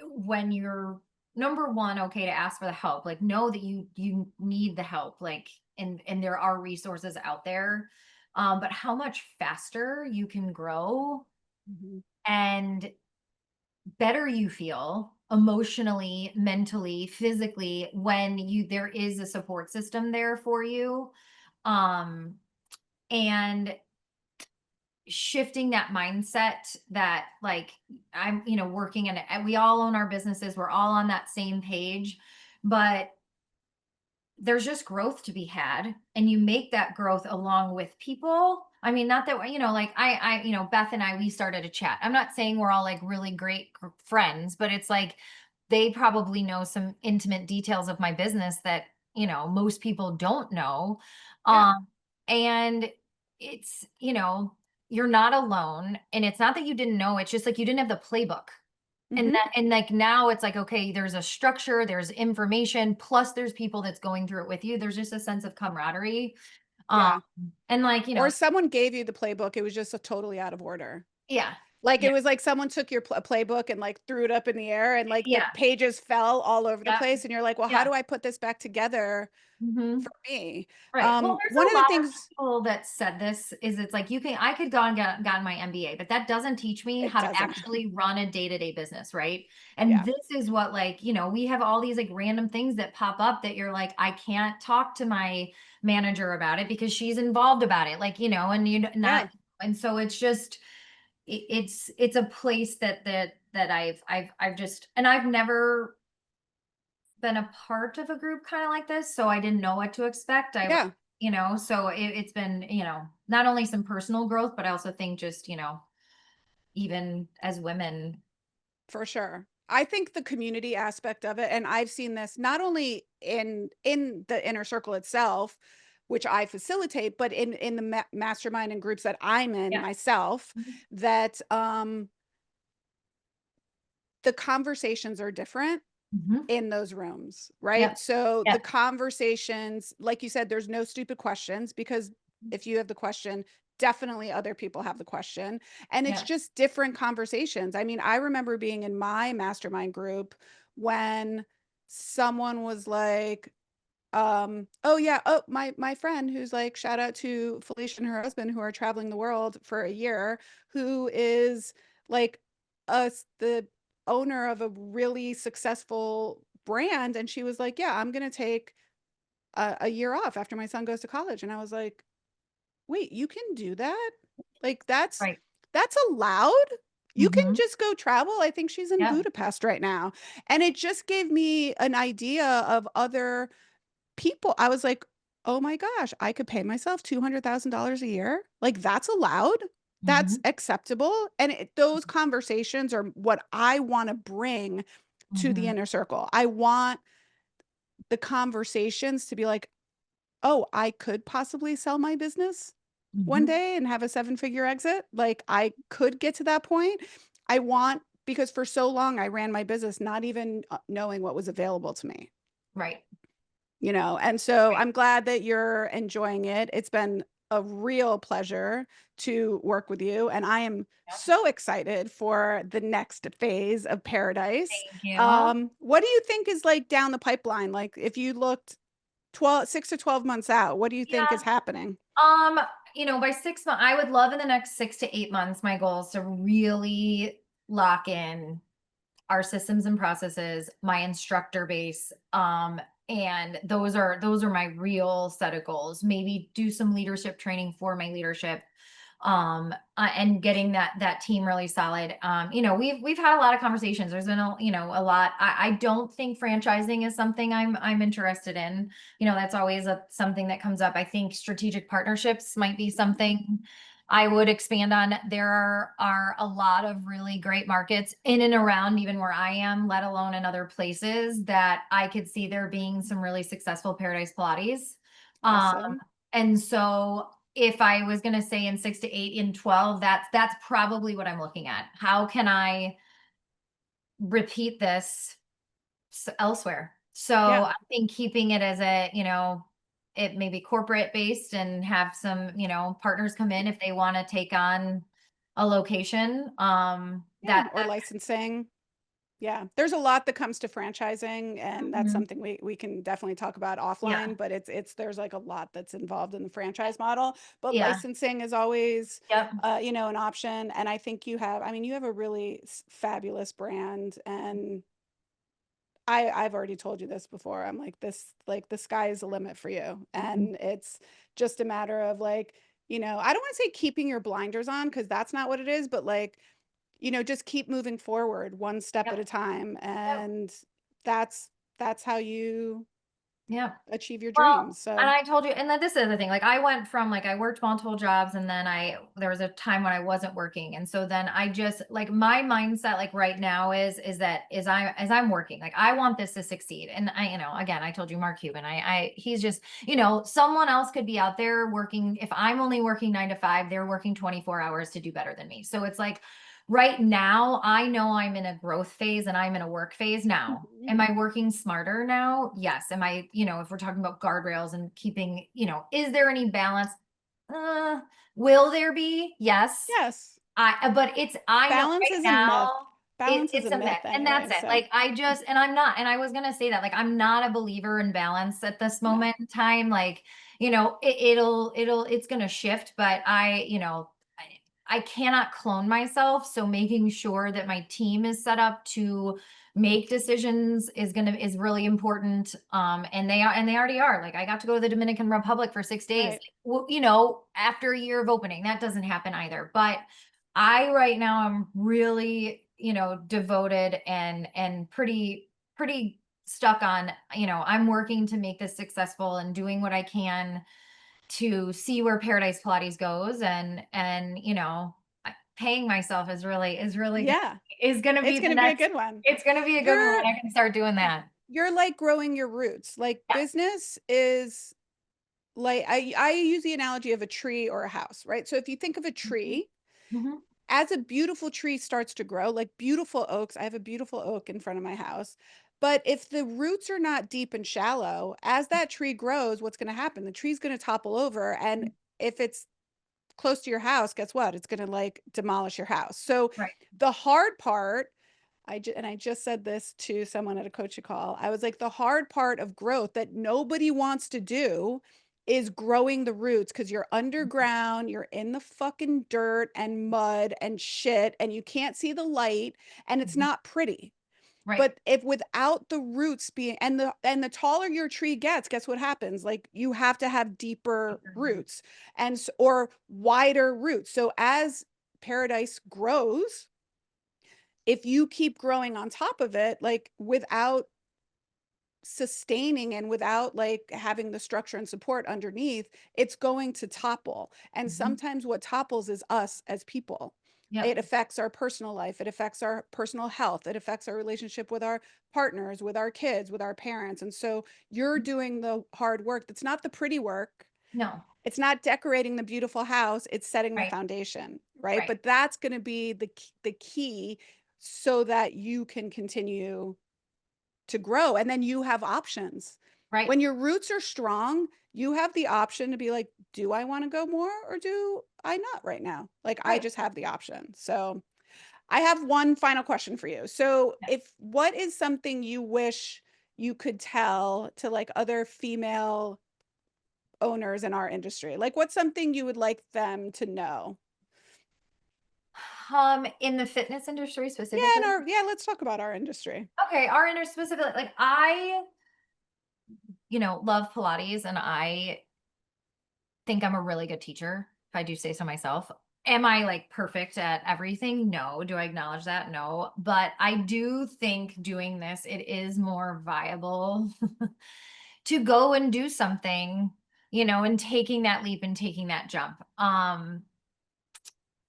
When you're number one, okay to ask for the help, like know that you need the help, like and there are resources out there. But how much faster you can grow Mhm. and better you feel emotionally, mentally, physically when you there is a support system there for you. Um and shifting that mindset that like I'm working in it, we all own our businesses, we're all on that same page, but there's just growth to be had and you make that growth along with people. I mean, not that like Beth and I, we started a chat. I'm not saying we're all like really great friends, but it's like they probably know some intimate details of my business that most people don't know. Yeah. Um, and it's, you're not alone. And it's not that you didn't know, it's just like you didn't have the playbook. Hmm. And like now it's like, okay, there's a structure, there's information, plus there's people that's going through it with you. There's just a sense of camaraderie. Um, Yeah. and like, Or someone gave you the playbook. It was just a totally out of order. yeah, Like yeah, it was like someone took your playbook and like threw it up in the air and like the yeah, pages fell all over the yeah, place. And you're like, well, how yeah. do I put this back together Hmm. for me? Right. Well, there's One a of the lot of things people that said this is it's like I could go and gotten my MBA, but that doesn't teach me it how to doesn't. actually run a day-to-day business, right? And Yeah. this is what like, we have all these like random things that pop up that you're like, I can't talk to my manager about it because she's involved about it. Like, and you're Yeah. not, and so it's just it's a place that I've just, and I've never been a part of a group kind of like this, so I didn't know what to expect. Yeah. So it's been, not only some personal growth, but I also think just, even as women. For sure. I think the community aspect of it, and I've seen this not only in the inner circle itself, which I facilitate, but in the mastermind and groups that I'm in Yeah. myself, Mhm. that the conversations are different Mhm. in those rooms, right? Yep. So the Yep. conversations, like you said, there's no stupid questions because if you have the question, definitely other people have the question. And it's Yeah. just different conversations. I mean, I remember being in my mastermind group when someone was like, oh yeah, oh my friend who's like, shout out to Felicia and her husband who are traveling the world for a year, who is like the owner of a really successful brand. And she was like, yeah, I'm gonna take a year off after my son goes to college. And I was like, wait, you can do that? Like Right. that's allowed? You can Mhm. just go travel. I think she's in Yep. Budapest right now. And it just gave me an idea of other people. I was like, oh my gosh, I could pay myself $200,000 a year. Like that's allowed. That's Mhm. acceptable. And those conversations are what I want to bring to the Mhm. inner circle. I want the conversations to be like, oh, I could possibly sell my business one Mhm. day and have a seven-figure exit. Like I could get to that point. I want, because for so long I ran my business not even knowing what was available to me. Right. And so Right. I'm glad that you're enjoying it. It's been a real pleasure to work with you, and I am Yep. so excited for the next phase of Paradise. Thank you. What do you think is like down the pipeline? Like if you looked 6 to 12 months out, what do you think is Yeah. happening? Um, by 6 months, I would love in the next 6 to 8 months, my goal is to really lock in our systems and processes, my instructor base. And those are my real set of goals. Maybe do some leadership training for my leadership. And getting that team really solid. We've had a lot of conversations. There's been a lot. I don't think franchising is something I'm interested in. That's always something that comes up. I think strategic partnerships might be something I would expand on. There are a lot of really great markets in and around even where I am, let alone in other places that I could see there being some really successful Paradise Pilates. Um, Awesome. and so if I was going to say in 6 to 8, in 12, that's probably what I'm looking at. How can I repeat this elsewhere? So Yeah. I think keeping it as it may be corporate based and have some, partners come in if they want to take on a location. Yeah. Or licensing. Yeah, there's a lot that comes to franchising, and that's Mhm. something we can definitely talk about Yeah. offline, but it's there's like a lot that's involved in the franchise model, but Yeah. licensing is always Yep. an option. And I think I mean, you have a really fabulous brand, and I've already told you this before. I'm like this, like the sky is the limit for you. Mhm. And it's just a matter of like, I don't want to say keeping your blinders on because that's not what it is, but like just keep moving forward one step at a Yep. time. Yep. And that's how you Yeah. achieve your Well, dreams. and So I told you, and then this is the thing, like I went from like I worked multiple jobs and then there was a time when I wasn't working. And so then I just like my mindset like right now is that as I'm working, like I want this to succeed. And again, I told you Mark Cuban, he's just, someone else could be out there working. If I'm only working 9 to 5, they're working 24 hours to do better than me. So it's like right now, I know I'm in a growth phase and I'm in a work phase now. mhm. Am I working smarter now? Yes. Am I, if we're talking about guardrails and keeping, is there any balance? Uh, will there be? Yes. Yes, But I know balance right is a myth. now Balance is a it's a myth. myth And that's anyway. it. So Like and I'm not, and I was going to say that, like, I'm not a believer in balance at this no, moment in time. Like, it's going to shift, but I cannot clone myself. So making sure that my team is set up to make decisions is really important. And they already are. Like I got to go to the Dominican Republic for 6 days, right. after a year of opening. That doesn't happen either. But I right now I'm really, devoted and pretty stuck on, I'm working to make this successful and doing what I can to see where Paradise Pilates goes. And paying myself is really Yeah, is gonna it's be going the to be a next. good one. It's gonna be a good one You're when I can start doing that. you're like growing your roots. Like Yeah. business is like I use the analogy of a tree or a house, right? So if you think of a Mhm. tree, Mhm. as a beautiful tree starts to grow, like beautiful oaks, I have a beautiful oak in front of my house. But if the roots are not deep and shallow, as that tree grows, what's going to happen? The tree's going to topple over. And if it's close to your house, guess what? It's going to like demolish your house. So Right. the hard part, I just said this to someone at a coaching call. I was like, the hard part of growth that nobody wants to do is growing the roots because you're underground, you're in the fucking dirt and mud and shit, and you can't see the light, and it's Mhm. not pretty. Right. But if without the roots being and the taller your tree gets, guess what happens? Like you have to have deeper roots and or wider roots. So as paradise grows, if you keep growing on top of it, like without sustaining and without like having the structure and support underneath, it's going to topple. And Mhm. sometimes what topples is us as people. Yep. It affects our personal life, it affects our personal health, it affects our relationship with our partners, with our kids, with our parents. And so you're doing the hard work. That's not the pretty work. No. It's not decorating the beautiful house, it's setting the Right. foundation, right? Right. But that's going to be the key so that you can continue to grow, and then you have options. Right. When your roots are strong, you have the option to be like, do I want to go more or do I not right now? Like I Right. just have the option. So I have one final question for you. So Yes. if what is something you wish you could tell to like other female owners in our industry? Like what's something you would like them to know? In the fitness industry Yeah, specifically. let's talk about our industry. Okay, our industry specifically, like I, love Pilates and I think I'm a really good teacher, if I do say so myself. Am I like perfect at everything? No. Do I acknowledge that? No. But I do think doing this, it is more viable to go and do something, and taking that leap and taking that jump.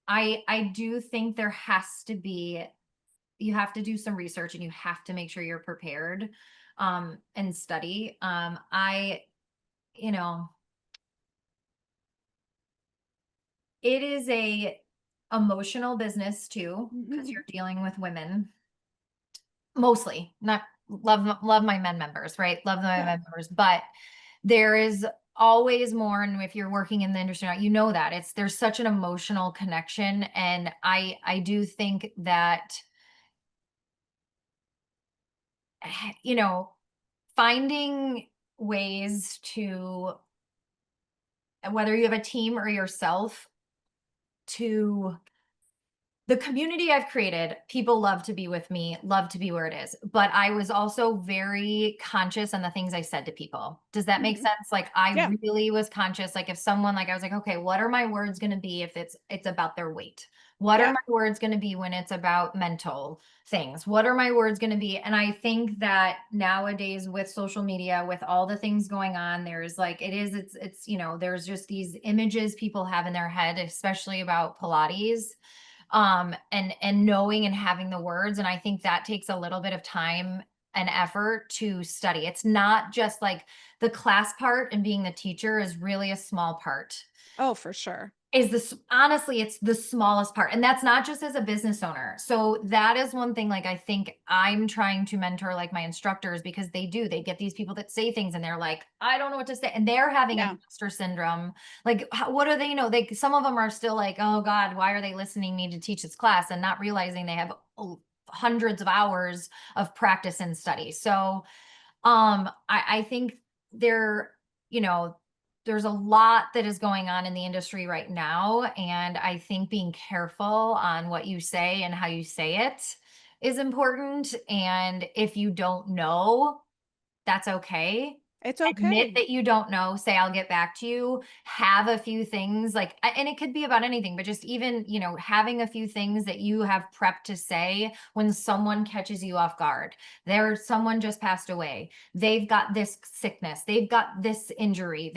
I do think there has to be, you have to do some research and you have to make sure you're prepared and study. You know, it is a emotional business too, because you're dealing with women mostly. Not love my men members, right? Love my Yeah. men members, but there is always more. And if you're working in the industry, you know that there's such an emotional connection, and I do think that you know finding ways to, whether you have a team or yourself, to the community I've created, people love to be with me, love to be where it is. But I was also very conscious on the things I said to people. Does that make Mhm. sense? Like I Yeah. really was conscious. Like if someone, like I was like, okay, what are my words going to be if it's about their weight? What are Yeah. my words going to be when it's about mental things? What are my words going to be? And I think that nowadays with social media, with all the things going on, there's like it's there's just these images people have in their head, especially about Pilates, and knowing and having the words, and I think that takes a little bit of time and effort to study. It's not just like the class part, and being the teacher is really a small part. Oh, for sure. Is this honestly, it's the smallest part, and that's not just as a business owner. So that is one thing, like I think I'm trying to mentor like my instructors, because they get these people that say things and they're like, I don't know what to say, and they're having Yeah. imposter syndrome. Like what do they know? They, some of them are still like, oh god, why are they listening me to teach this class, and not realizing they have hundreds of hours of practice and study. So I think there, you know, there's a lot that is going on in the industry right now. And I think being careful on what you say and how you say it is important. And if you don't know, that's okay. It's Admit okay. that you don't know, say, "I'll get back to you." Have a few things like and it could be about anything, but just even, having a few things that you have prepped to say when someone catches you off guard. There's someone just passed away. They've got this sickness. They've got this injury.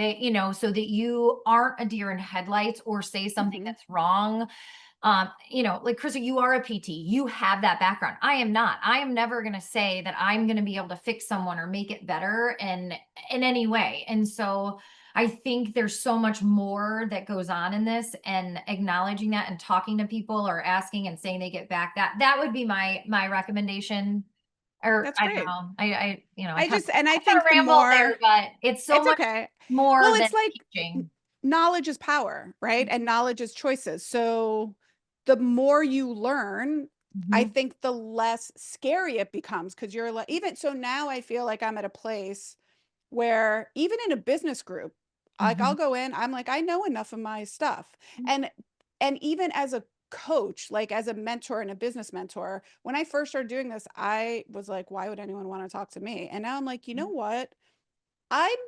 So that you aren't a deer in headlights or say something Mhm. that's wrong. Like Krista, you are a PT, you have that background. I am not. I am never going to say that I'm going to be able to fix someone or make it better in any way. And so I think there's so much more that goes on in this, and acknowledging that and talking to people or asking and saying they get back, that would be my recommendation. Or That's I don't great. know. I I kind just of and I I kind of think the rambled more there, but it's so it's much okay. Well, more than it's like teaching. knowledge is power, right? And knowledge is choices. So the more you learn, I Mhm, think the less scary it becomes, because you're like, even so now I feel like I'm at a place where even in a business group, like I'll mhm, go in, I'm like, I know enough of my stuff. And even as a coach, like as a mentor and a business mentor, when I first started doing this, I was like, why would anyone want to talk to me? And now I'm like, you know what? I'm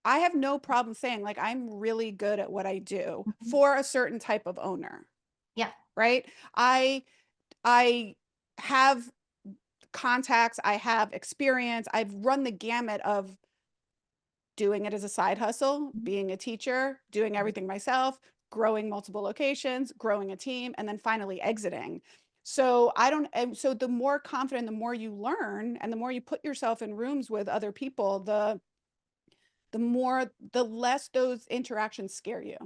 I have no problem saying like I'm really good at what I do mhm. for a certain type of owner, Yeah. right? I I have contacts, I have experience, I've run the gamut of doing it as a side hustle, Mhm. being a teacher, doing Mhm. everything myself, growing multiple locations, growing a team, and then finally exiting. So I don't, and so the more confident, the more you learn, and the more you put yourself in rooms with other people, the less those interactions scare you,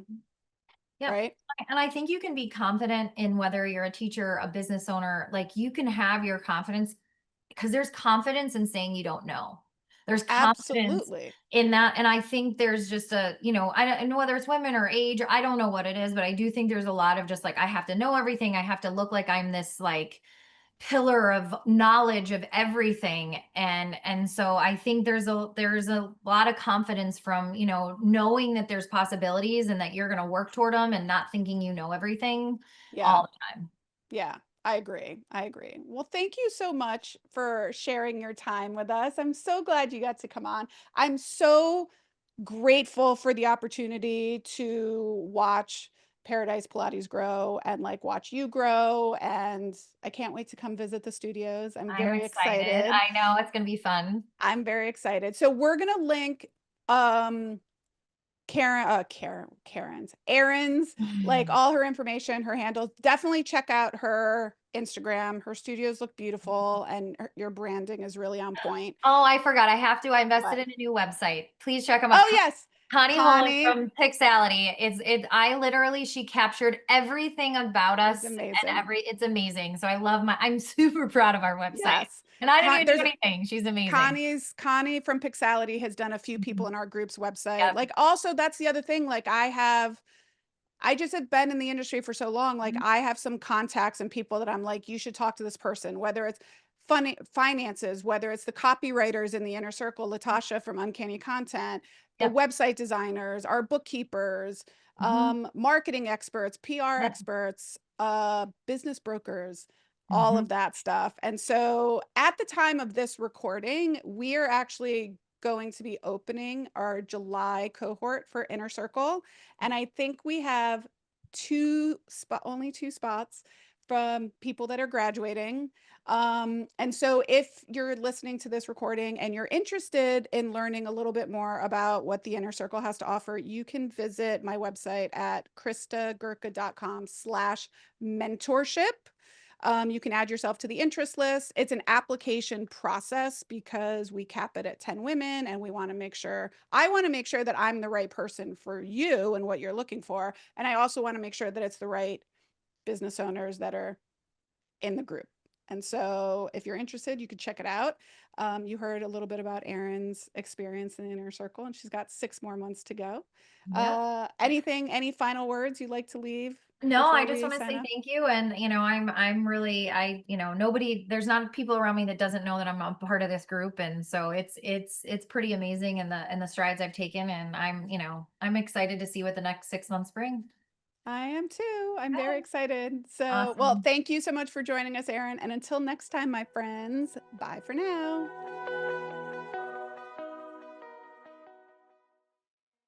Yep. right? And I think you can be confident in whether you're a teacher, a business owner, like you can have your confidence, because there's confidence in saying you don't know. There's confidence Absolutely. in that. And I think there's just I don't know whether it's women or age, I don't know what it is, but I do think there's a lot of just like, I have to know everything. I have to look like I'm this like pillar of knowledge of everything. And so I think there's a lot of confidence from, knowing that there's possibilities and that you're going to work toward them, and not thinking you know everything Yeah. all the time. Yeah. I agree. I agree. Well, thank you so much for sharing your time with us. I'm so glad you got to come on. I'm so grateful for the opportunity to watch Paradise Pilates grow and like watch you grow. And I can't wait to come visit the studios. I'm I'm very excited. excited. I know it's going to be fun. I'm very excited. So we're gonna link um Karen's, Erin's, like all her information, her handles. Definitely check out her Instagram. Her studios look beautiful, and your branding is really on point. Oh, I forgot. I invested But in a new website. Please check them out. oh yes, Connie Holmes Connie from Pixality. I literally, she captured everything about is us, and amazing. it's amazing. So I'm super proud of our website. Yes. And I didn't even do There's anything. She's amazing. Connie from Pixality has done a few people Mhm. in our group's website. Yep. Like also that's the other thing. Like I just have been in the industry for so long. Like Mhm. I have some contacts and people that I'm like, you should talk to this person, whether it's funny finances, whether it's the copywriters in the inner circle, Latasha from Uncanny Content, the Yep. website designers, our bookkeepers, Mhm. marketing experts, PR Yeah. experts, business brokers, all Mhm. of that stuff. And so at the time of this recording, we are actually going to be opening our July cohort for Inner Circle. And I think we have only two spots from people that are graduating. And so if you're listening to this recording and you're interested in learning a little bit more about what the Inner Circle has to offer, you can visit my website at christagurka.com/mentorship. You can add yourself to the interest list. It's an application process because we cap it at 10 women and I want to make sure that I'm the right person for you and what you're looking for. And I also want to make sure that it's the right business owners that are in the group. And so if you're interested, you could check it out. You heard a little bit about Erin's experience in the Inner Circle, and she's got 6 more months to go. Yeah. Any final words you'd like to leave No, I before just we want to sign say off? thank you. And, I'm really, nobody, there's not people around me that doesn't know that I'm a part of this group. And so it's pretty amazing and the strides I've taken. And I'm excited to see what the next 6 months bring. I am too. I'm very Good. excited. So, well, Awesome. thank you so much for joining us, Erin. And until next time, my friends, bye for now.